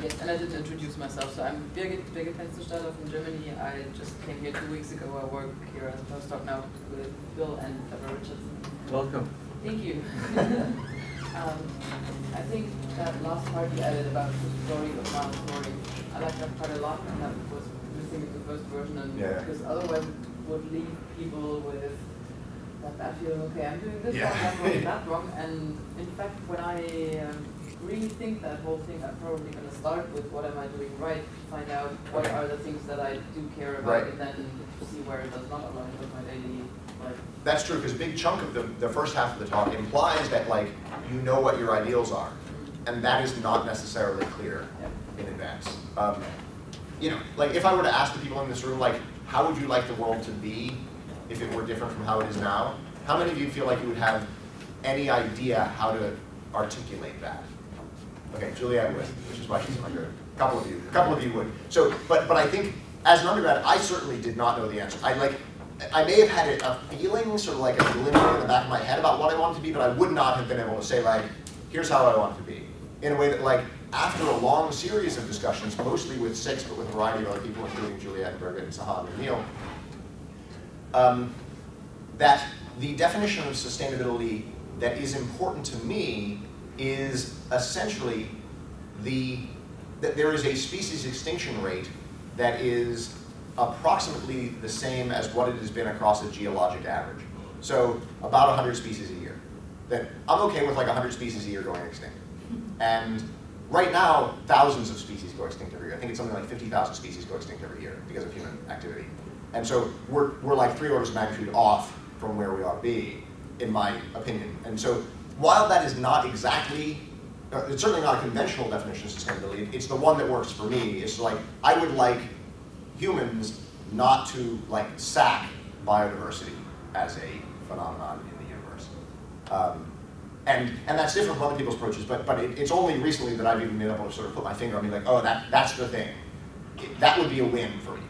Yes, and I did introduce myself. So I'm Birgit Penzenstaller from Germany. I just came here 2 weeks ago. I work here as a postdoc now with Bill and Deborah Richardson. Welcome. Thank you. I think that last part you added about the story of Snoring, I like that part a lot, and that was missing in the first version, and because otherwise it would leave people with that bad feeling, okay, I'm doing this wrong, that wrong, and in fact, when I really think that whole thing, I'm probably going to start with what am I doing right, find out what are the things that I do care about, and then see where it does not align with my daily life. That's true, because a big chunk of the first half of the talk implies that you know what your ideals are, and that is not necessarily clear in advance. If I were to ask the people in this room, how would you like the world to be if it were different from how it is now? How many of you feel like you would have any idea how to articulate that? Okay, Juliette would, which is why she's in my group. A couple of you would. So, but I think as an undergrad, I certainly did not know the answer. I may have had a feeling, sort of like a glimmer in the back of my head about what I wanted to be, but I would not have been able to say here's how I want it to be. In a way that after a long series of discussions, mostly with 6, but with a variety of other people, including Juliette and Birgit and Sahab and Neil, that the definition of sustainability that is important to me is essentially that there is a species extinction rate that is approximately the same as what it has been across a geologic average. So about 100 species a year. That I'm okay with 100 species a year going extinct. And right now, thousands of species go extinct every year. I think it's something like 50,000 species go extinct every year because of human activity. And so we're 3 orders of magnitude off from where we ought to be, in my opinion. And so while that is not exactly, it's certainly not a conventional definition of sustainability, it's the one that works for me. It's I would like humans not to sack biodiversity as a phenomenon in the universe. And that's different from other people's approaches, but it's only recently that I've even been able to sort of put my finger on oh, that's the thing. That would be a win for me.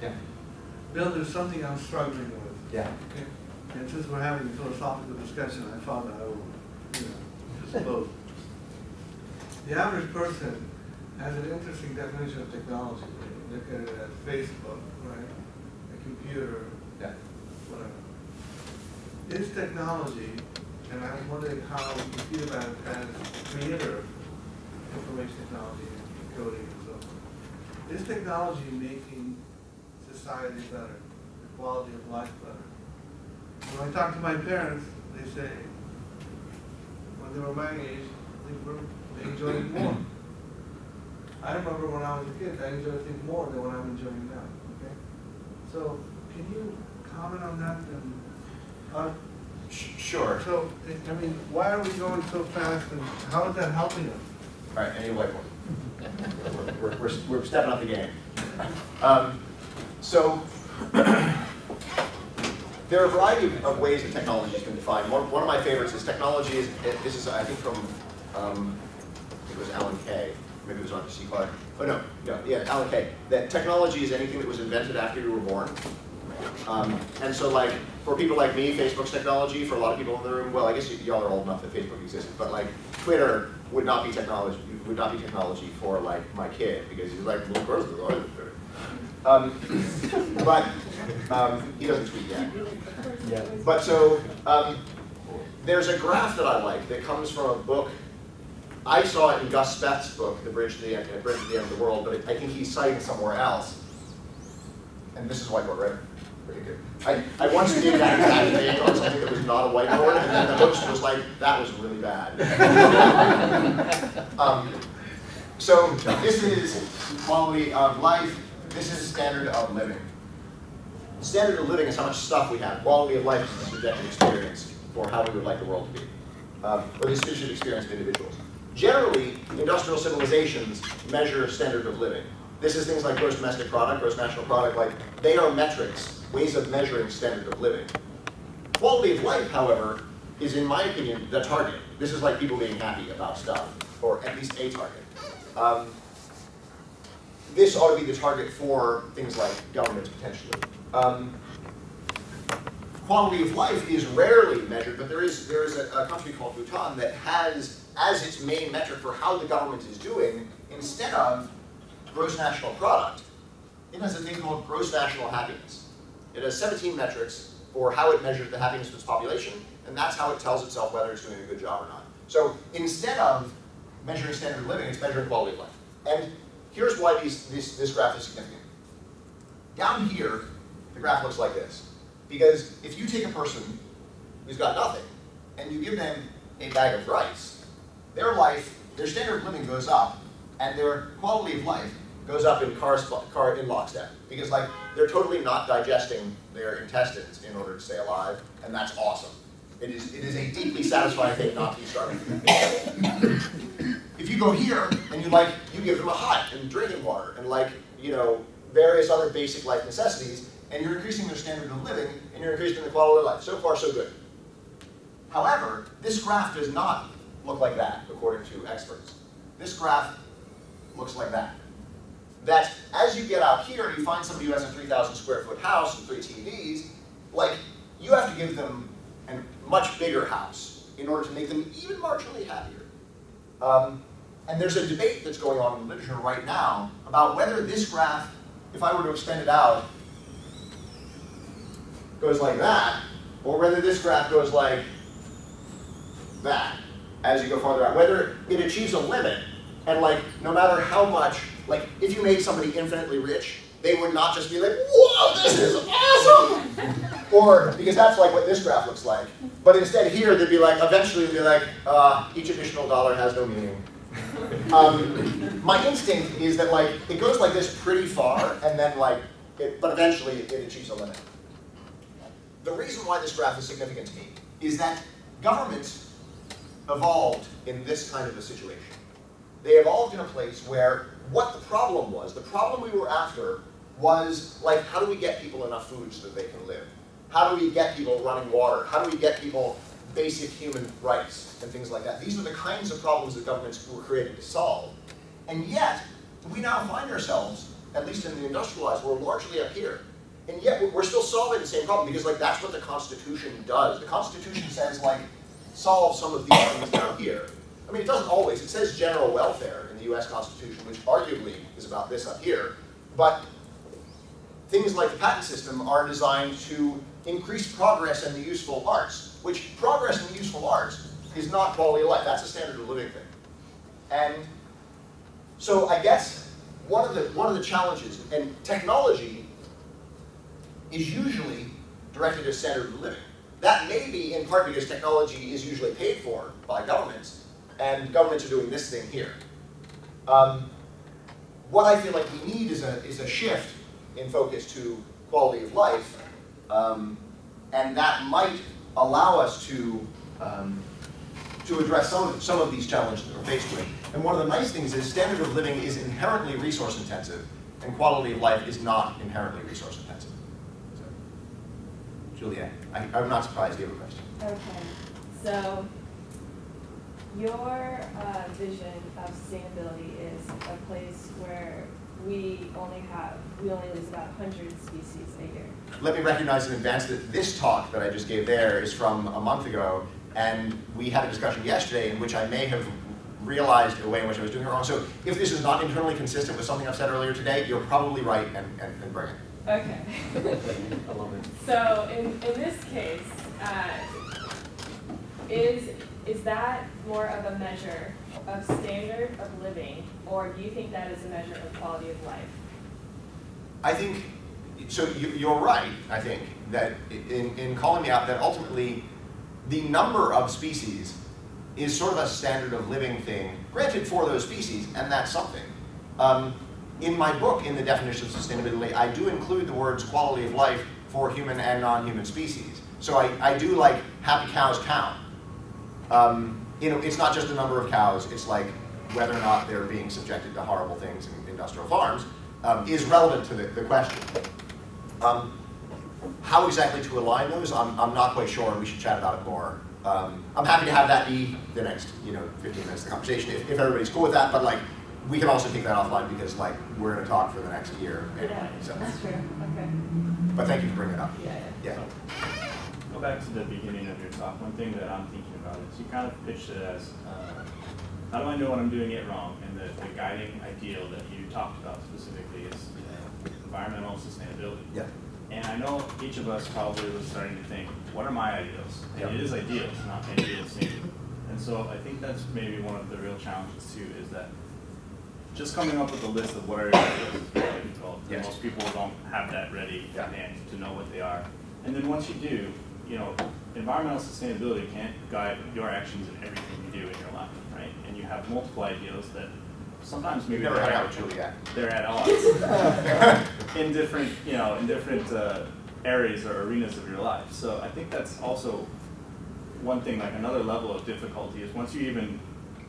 Yeah. Bill, there's something I'm struggling with. Yeah. Okay. And since we're having a philosophical discussion, I thought that I would, just close. the average person has an interesting definition of technology. You look at it as Facebook, right? A computer, Yeah. whatever. Is technology, and I'm wondering how you feel about it as a creator of information technology and coding and so on. Is technology making society better, the quality of life better? When I talk to my parents, they say, when they were my age, they enjoyed it more. I remember when I was a kid, I enjoyed things more than what I'm enjoying now. Okay, so can you comment on that? And Sure. so, I mean, why are we going so fast, and how is that helping us? All right, any white one? We're stepping up the game. So there are a variety of ways that technology has been defined. One of my favorites is technology is, this is I think from, I think it was Alan Kay, maybe it was Arthur C. Clarke. Oh no, yeah, Alan Kay. That technology is anything that was invented after you were born. And so like, for people like me, Facebook's technology. For a lot of people in the room, well, I guess y'all are old enough that Facebook existed, but like Twitter would not be technology. Would not be technology for like my kid because he's like, well, of course there's always Twitter. But he doesn't tweet yet. Yeah. But so there's a graph that I like that comes from a book. I saw it in Gus Speth's book, The Bridge to the End of the World, but I think he's citing somewhere else. And this is a whiteboard, right? Pretty good. I once did that exact thing on something that was not a whiteboard, and then the host was like, that was really bad. So this is quality of life. This is standard of living. Standard of living is how much stuff we have. Quality of life is the subjective experience for how we would like the world to be, or the subjective experience of individuals. Generally, industrial civilizations measure standard of living. This is things like gross domestic product, gross national product, like they are metrics, ways of measuring standard of living. Quality of life, however, is in my opinion the target. This is like people being happy about stuff, or at least a target. This ought to be the target for things like governments potentially. Quality of life is rarely measured, but there is a country called Bhutan that has as its main metric for how the government is doing, instead of gross national product, it has a thing called gross national happiness. It has 17 metrics for how it measures the happiness of its population, and that's how it tells itself whether it's doing a good job or not. So instead of measuring standard of living, it's measuring quality of life. And here's why this graph is significant. Down here, the graph looks like this. Because if you take a person who's got nothing, and you give them a bag of rice, their standard of living goes up, and their quality of life goes up in lockstep. Because like, they're totally not digesting their intestines in order to stay alive, and that's awesome. It is a deeply satisfying thing not to be starving. If you go here, and you give them a hut and drinking water, and various other basic life necessities, and you're increasing their standard of living, and you're increasing the quality of life. So far, so good. However, this graph does not look like that, according to experts. This graph looks like that. That as you get out here, you find somebody who has a 3,000 square foot house and 3 TVs, you have to give them a much bigger house in order to make them even marginally happier. And there's a debate that's going on in the literature right now about whether this graph, if I were to extend it out, goes like that, or whether this graph goes like that as you go farther out. Whether it achieves a limit, and no matter how much, if you made somebody infinitely rich, they would not just be like, whoa, this is awesome! Or, because that's what this graph looks like. But instead here, they'd be eventually they'd be like, each additional dollar has no meaning. My instinct is that it goes like this pretty far, and then but eventually it achieves a limit. The reason why this graph is significant to me is that governments evolved in this kind of a situation. They evolved in a place where what the problem we were after was how do we get people enough food so that they can live? How do we get people running water? How do we get people basic human rights and things like that? These are the kinds of problems that governments were created to solve. And yet, we now find ourselves, at least in the industrialized world, largely up here. And yet, we're still solving the same problem because that's what the Constitution does. The Constitution says solve some of these things down here. I mean, it doesn't always. It says general welfare in the US Constitution, which arguably is about this up here. But things like the patent system are designed to increase progress in the useful arts, which progress in the useful arts is not quality of life. That's a standard of living thing. And so I guess one of the challenges, and technology is usually directed at standard of living. That may be in part because technology is usually paid for by governments, and governments are doing this thing here. What I feel like we need is a shift in focus to quality of life, and that might allow us to address some of these challenges that we're faced with. And one of the nice things is standard of living is inherently resource intensive, and quality of life is not inherently resource intensive. So, Juliet, I'm not surprised you have a question. Okay, so your vision of sustainability is a place where we only lose about 100 species a year. Let me recognize in advance that this talk that I just gave there is from a month ago, and we had a discussion yesterday in which I may have realized a way in which I was doing it wrong. So if this is not internally consistent with something I've said earlier today, you're probably right, and bring it. Okay. I love it. So in this case, is that more of a measure of standard of living, or do you think that is a measure of quality of life? I think, so you're right, I think, that in calling me out that ultimately the number of species is sort of a standard of living thing, granted for those species, and that's something. In my book, in the definition of sustainability, I do include the words quality of life for human and non-human species. So I do like happy cows count. It's not just the number of cows, it's like whether or not they're being subjected to horrible things in industrial farms is relevant to the question. How exactly to align those, I'm not quite sure, and we should chat about it more. I'm happy to have that be the next 15 minutes of the conversation if everybody's cool with that, but like we can also take that offline because like we're going to talk for the next year anyway. Yeah, So. that's true. Okay. But thank you for bringing it up. Yeah. Go back to the beginning of your talk. One thing that I'm thinking about is you kind of pitched it as, how do I know when I'm doing it wrong? And the guiding ideal that you talked about specifically is environmental sustainability. Yeah. And I know each of us probably was starting to think, what are my ideals? And Yep. it is ideals, not ideals. And so I think that's maybe one of the real challenges too, is that just coming up with a list of what are your ideals is very difficult. Yes. Most people don't have that ready Yeah. at hand to know what they are. And then once you do, environmental sustainability can't guide your actions in everything you do in your life, right? And you have multiple ideals that sometimes maybe Never hung out with Juliet. they're at odds in different, areas or arenas of your life. So I think that's also one thing, like another level of difficulty is once you even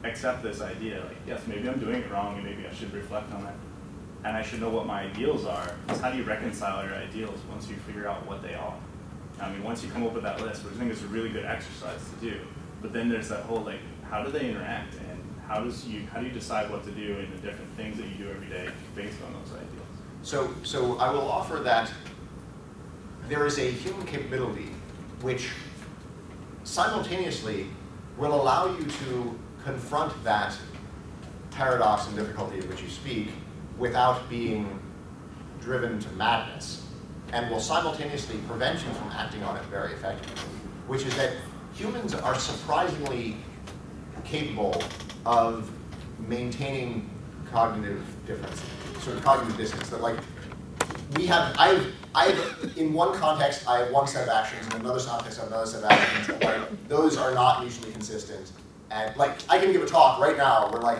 accept this idea, like, yes, maybe I'm doing it wrong and maybe I should reflect on it. And I should know what my ideals are. Is how do you reconcile your ideals once you figure out what they are? I mean, once you come up with that list, which I think is a really good exercise to do, but then there's that whole, like, how do they interact and how do you decide what to do in the different things that you do every day based on those ideals? So I will offer that there is a human capability which simultaneously will allow you to confront that paradox and difficulty of which you speak without being driven to madness, and will simultaneously prevent you from acting on it very effectively, which is that humans are surprisingly capable of maintaining cognitive difference, sort of cognitive dissonance. That like in one context I have one set of actions, in another context I have another set of actions, and like those are not mutually consistent. And like I can give a talk right now where like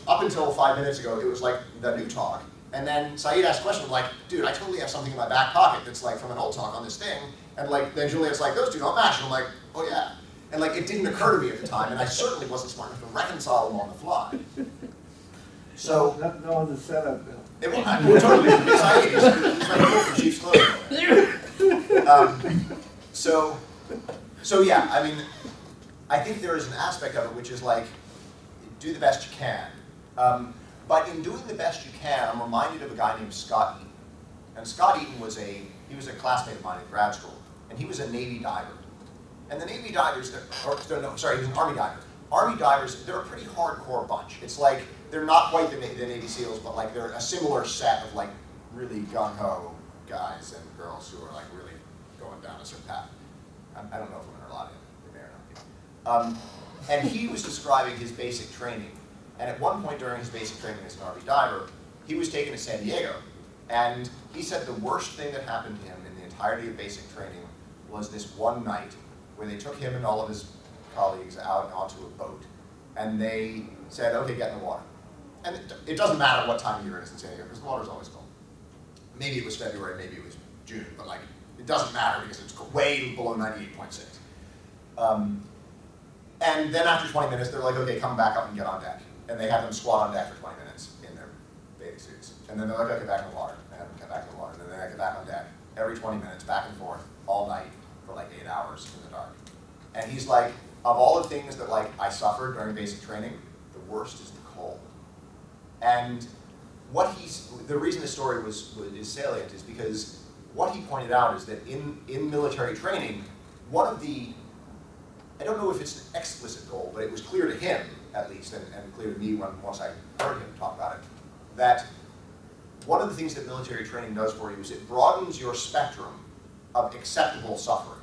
up until 5 minutes ago it was like the new talk. And then Saeed asked a question like, dude, I totally have something in my back pocket that's like from an old talk on this thing. And like, then Juliet's like, those two don't match. And I'm like, oh yeah. And like, it didn't occur to me at the time, and I certainly wasn't smart enough to reconcile them on the fly. So. That was a setup, Bill. It totally, Saeed, he's like Wolf from Chief's Clothing. So yeah, I mean, I think there is an aspect of it which is like, do the best you can. But in doing the best you can, I'm reminded of a guy named Scott Eaton. And Scott Eaton was a classmate of mine in grad school, and he was a Navy diver. And the Navy divers, he was an Army diver. Army divers, they're a pretty hardcore bunch. It's like, they're not quite the Navy SEALs, but like they're a similar set of like really gung-ho guys and girls who are like really going down a certain path. I don't know if women are allowed in, they may or not. And he was describing his basic training. And at one point during his basic training as an Army diver, he was taken to San Diego. And he said the worst thing that happened to him in the entirety of basic training was this one night where they took him and all of his colleagues out onto a boat. And they said, okay, get in the water. And it doesn't matter what time of year it is in San Diego, because the water's always cold. Maybe it was February, maybe it was June, but like, it doesn't matter because it's way below 98.6. And then after 20 minutes, they're like, okay, come back up and get on deck. And they have them squat on deck for 20 minutes in their bathing suits. And then they're like, okay, back in the water. And have them get back in the water. And then they get back on deck every 20 minutes, back and forth, all night for like 8 hours in the dark. And he's like, of all the things that like I suffered during basic training, the worst is the cold. And what the reason this story is salient is because what he pointed out is that in military training, one of the, I don't know if it's an explicit goal, but it was clear to him, at least, and clear to me once I heard him talk about it, that one of the things that military training does for you is it broadens your spectrum of acceptable suffering,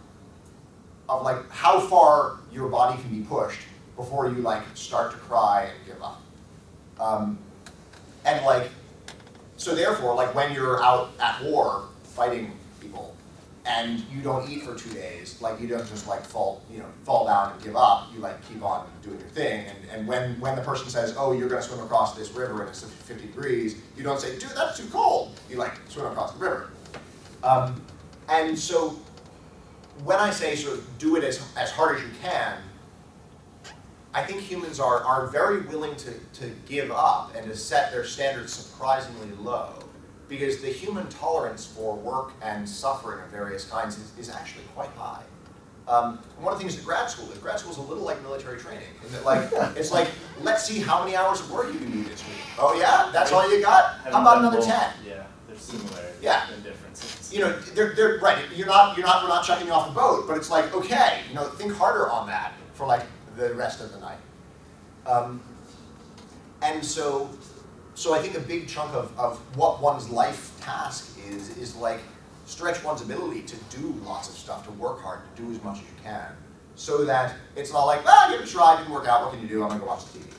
of like how far your body can be pushed before you like start to cry and give up. And like, so therefore, like when you're out at war fighting people and you don't eat for 2 days, like you don't just like fall down and give up, you like keep on doing your thing. And when the person says, oh, you're gonna swim across this river and it's 50 degrees, you don't say, dude, that's too cold. You like swim across the river. And so when I say sort of do it as hard as you can, I think humans are very willing to give up and to set their standards surprisingly low, because the human tolerance for work and suffering of various kinds is actually quite high. One of the things that grad school is a little like military training, in that like, it's like, let's see how many hours of work you can do this week. Oh yeah, that's all you got? How about another 10? Yeah, there's similarities and differences. You know, they're right. We're not chucking you off the boat, but it's like, okay, you know, think harder on that for like the rest of the night. And so I think a big chunk of what one's life task is like stretch one's ability to do lots of stuff, to work hard, to do as much as you can, so that it's not like, ah, give it a try, didn't work out, what can you do, I'm gonna go watch the TV.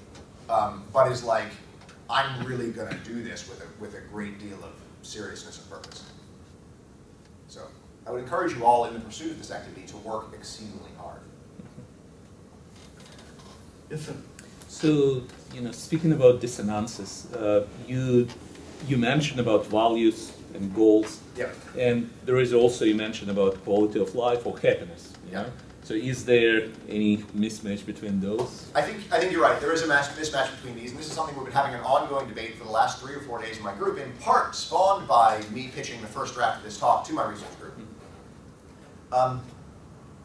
But it's like, I'm really gonna do this with a great deal of seriousness and purpose. So I would encourage you all in the pursuit of this activity to work exceedingly hard. Yes, sir. So, you know, speaking about dissonances, you mentioned about values and goals, and there is also, you mentioned about quality of life or happiness. You know? So is there any mismatch between those? I think you're right. There is a mismatch between these, and this is something we've been having an ongoing debate for the last 3 or 4 days in my group, in part spawned by me pitching the first draft of this talk to my research group,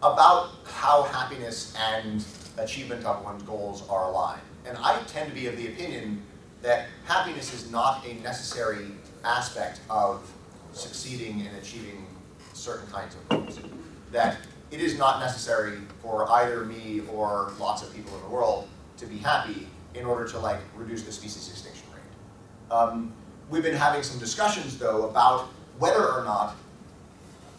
about how happiness and achievement of one's goals are aligned. And I tend to be of the opinion that happiness is not a necessary aspect of succeeding in achieving certain kinds of goals. That it is not necessary for either me or lots of people in the world to be happy in order to like reduce the species extinction rate. We've been having some discussions though about whether or not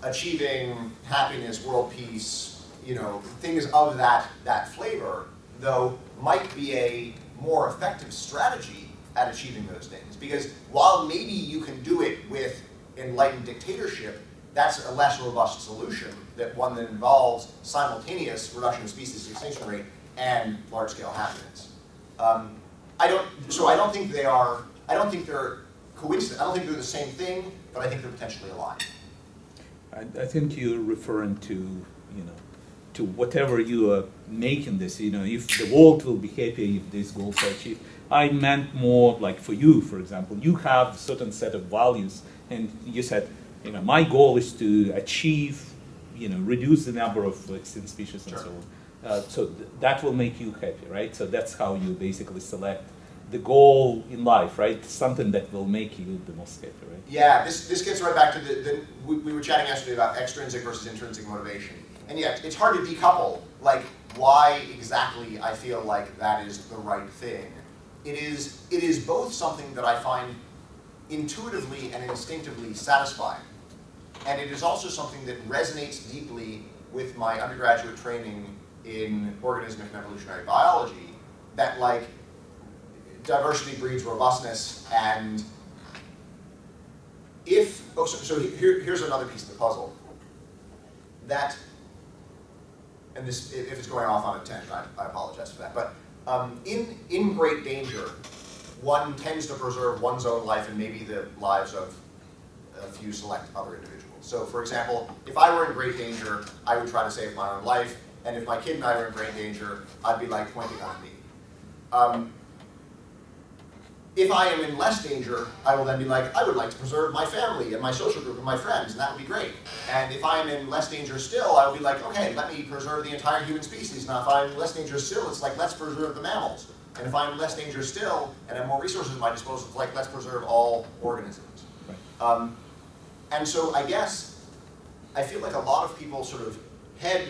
achieving happiness, world peace, you know, things of that flavor, though, might be a more effective strategy at achieving those things. Because while maybe you can do it with enlightened dictatorship, that's a less robust solution than one that involves simultaneous reduction of species extinction rate and large-scale happiness. I don't think they're coincident. I don't think they're the same thing, but I think they're potentially aligned. I think you're referring to, you know, to whatever you are making this, you know, if the world will be happy if these goals are achieved. I meant more like for you, for example, you have a certain set of values, and you said, you know, my goal is to achieve, you know, reduce the number of extinct species and so on. So that will make you happy, right? So that's how you basically select the goal in life, right? Something that will make you the most happy, right? Yeah, this gets right back to we were chatting yesterday about extrinsic versus intrinsic motivation. And yeah, it's hard to decouple. Like, why exactly I feel like that is the right thing. It is both something that I find intuitively and instinctively satisfying, and it is also something that resonates deeply with my undergraduate training in organismic and evolutionary biology, that like diversity breeds robustness, and if, oh, so here's another piece of the puzzle, that, and this, if it's going off on a tangent, I apologize for that, but in great danger, one tends to preserve one's own life and maybe the lives of a few select other individuals. So for example, if I were in great danger, I would try to save my own life, and if my kid and I were in great danger, I'd be like pointing on me. If I am in less danger, I will then be like, I would like to preserve my family and my social group and my friends, and that would be great. And if I am in less danger still, I will be like, okay, let me preserve the entire human species. Now if I'm in less danger still, it's like, let's preserve the mammals. And if I'm in less danger still, and have more resources at my disposal, it's like, let's preserve all organisms. Right. And so I guess, I feel like a lot of people sort of head,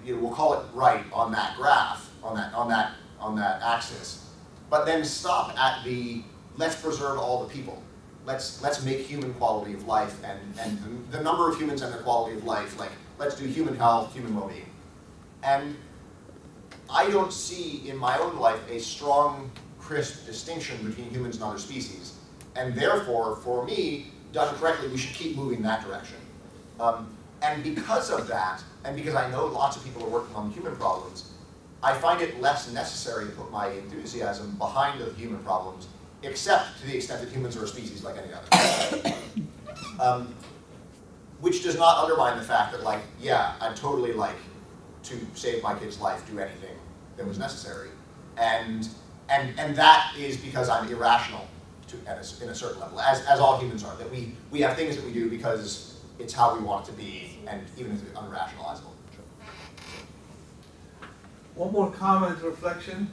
we'll call it right on that graph, on that axis, but then stop at the, let's preserve all the people. Let's make human quality of life and the number of humans and their quality of life, like, let's do human health, human well-being. And I don't see in my own life a strong, crisp distinction between humans and other species. And therefore, for me, done correctly, we should keep moving that direction. And because of that, and because I know lots of people are working on human problems, I find it less necessary to put my enthusiasm behind the human problems, except to the extent that humans are a species like any other. Which does not undermine the fact that, like, yeah, I'd totally like to save my kid's life, do anything that was necessary. And that is because I'm irrational in a certain level, as all humans are, that we have things that we do because it's how we want it to be, and even if it's unrationalizable. One more comment, reflection.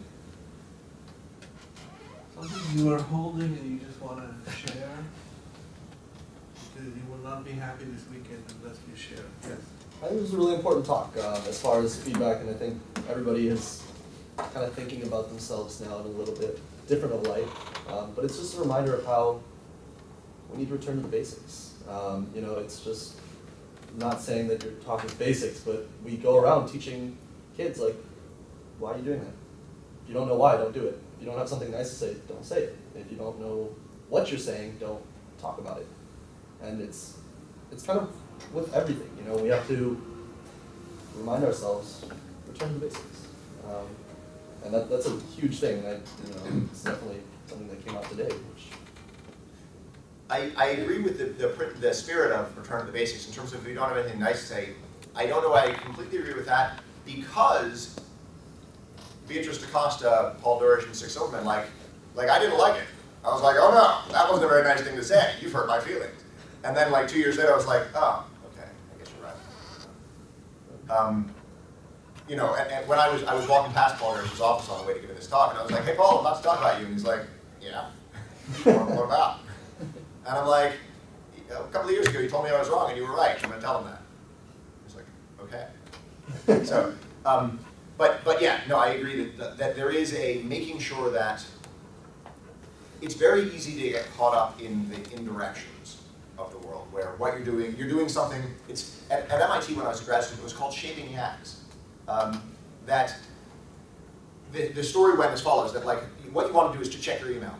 Something you are holding and you just want to share. Because you will not be happy this weekend unless you share. Yes. I think it was a really important talk as far as feedback, and I think everybody is kind of thinking about themselves now in a little bit different of light. But it's just a reminder of how we need to return to the basics. You know, it's just not saying that you're talking basics, but we go around teaching kids, like, why are you doing that? If you don't know why, don't do it. If you don't have something nice to say, don't say it. If you don't know what you're saying, don't talk about it. And it's kind of with everything, you know, we have to remind ourselves, return to the basics. And that's a huge thing. It's definitely something that came out today. Which I agree with the spirit of return to the basics in terms of if you don't have anything nice to say. I don't know I completely agree with that, because Beatrice DaCosta, Paul Durish, and Six Silverman, like I didn't like it. I was like, oh no, that wasn't a very nice thing to say. You've hurt my feelings. And then like 2 years later, I was like, oh, okay, I guess you're right. You know, and when I was walking past Paul Durish's office on the way to give this talk, and I was like, hey Paul, I'm about to talk about you. And he's like, yeah, what about? And I'm like, a couple of years ago, you told me I was wrong, and you were right. I'm going to tell him that. He's like, okay. So, but yeah, no, I agree that there is a making sure that it's very easy to get caught up in the indirections of the world, where what you're doing something. It's at MIT when I was a grad student, it was called shaping yaks. That the story went as follows: that like what you want to do is to check your email,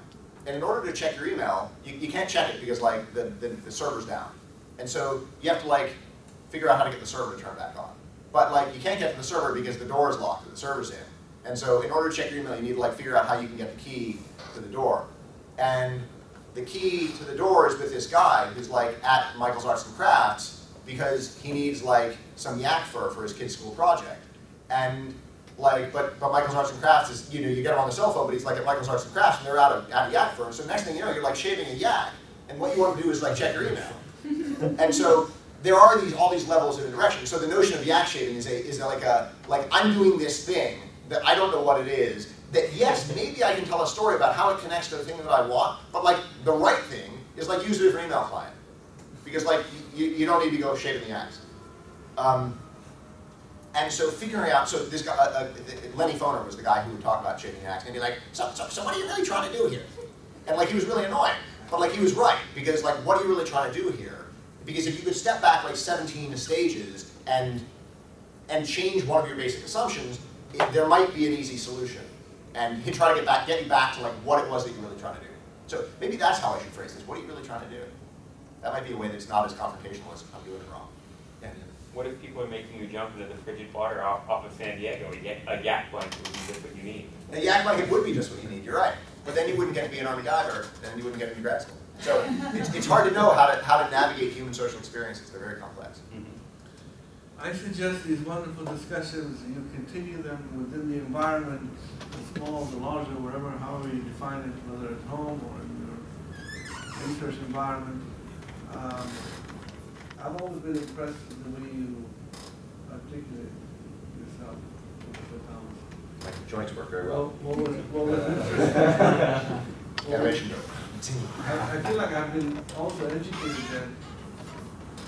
and in order to check your email, you can't check it because like the server's down, and so you have to like figure out how to get the server to turn back on. But like you can't get to the server because the door is locked or the server's in, and so in order to check your email, you need to like figure out how you can get the key to the door, and the key to the door is with this guy who's like at Michael's Arts and Crafts because he needs like some yak fur for his kid's school project. And like, but Michael's Arts and Crafts is, you know, you get him on the cell phone, but he's like at Michael's Arts and Crafts and they're out of yak fur. And so next thing you know, you're like shaving a yak, and what you want to do is like check your email. And so there are all these levels of indirection. So the notion of yak shaving is like I'm doing this thing that I don't know what it is. That yes, maybe I can tell a story about how it connects to the thing that I want, but like the right thing is like use a different email client, because like you don't need to go shaving the yaks. And so figuring out, so this guy, Lenny Foner was the guy who would talk about shaking axe, and he'd be like, so what are you really trying to do here? And like, he was really annoying, but like, he was right, because like, what are you really trying to do here? Because if you could step back like 17 stages and change one of your basic assumptions, there might be an easy solution. And he'd try to get you back to like what it was that you're really trying to do. So maybe that's how I should phrase this. What are you really trying to do? That might be a way that's not as confrontational as I'm doing it wrong. Yeah. What if people are making you jump into the frigid water off of San Diego? A yak blanket would be just what you need. A yak blanket would be just what you need, you're right. But then you wouldn't get to be an Army diver, and you wouldn't get into grad school. So it's hard to know how to navigate human social experiences. They're very complex. I suggest these wonderful discussions, you continue them within the environment, the small, the larger, wherever, however you define it, whether at home or in your research environment. I've always been impressed with the way you articulate yourself, Mr. Thomas. My joints work very well. What was it? Animation. I feel like I've been also educated that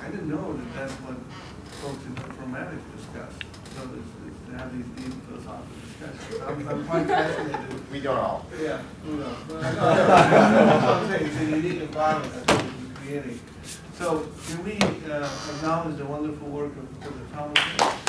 I didn't know that that's what folks in informatics discuss. So it's to have these deep philosophical discussions. I'm quite fascinated. We don't all. Yeah, who knows? But I know. That's what I'm saying. It's a unique environment that we're creating. So can we acknowledge the wonderful work of Dr. Tomlinson?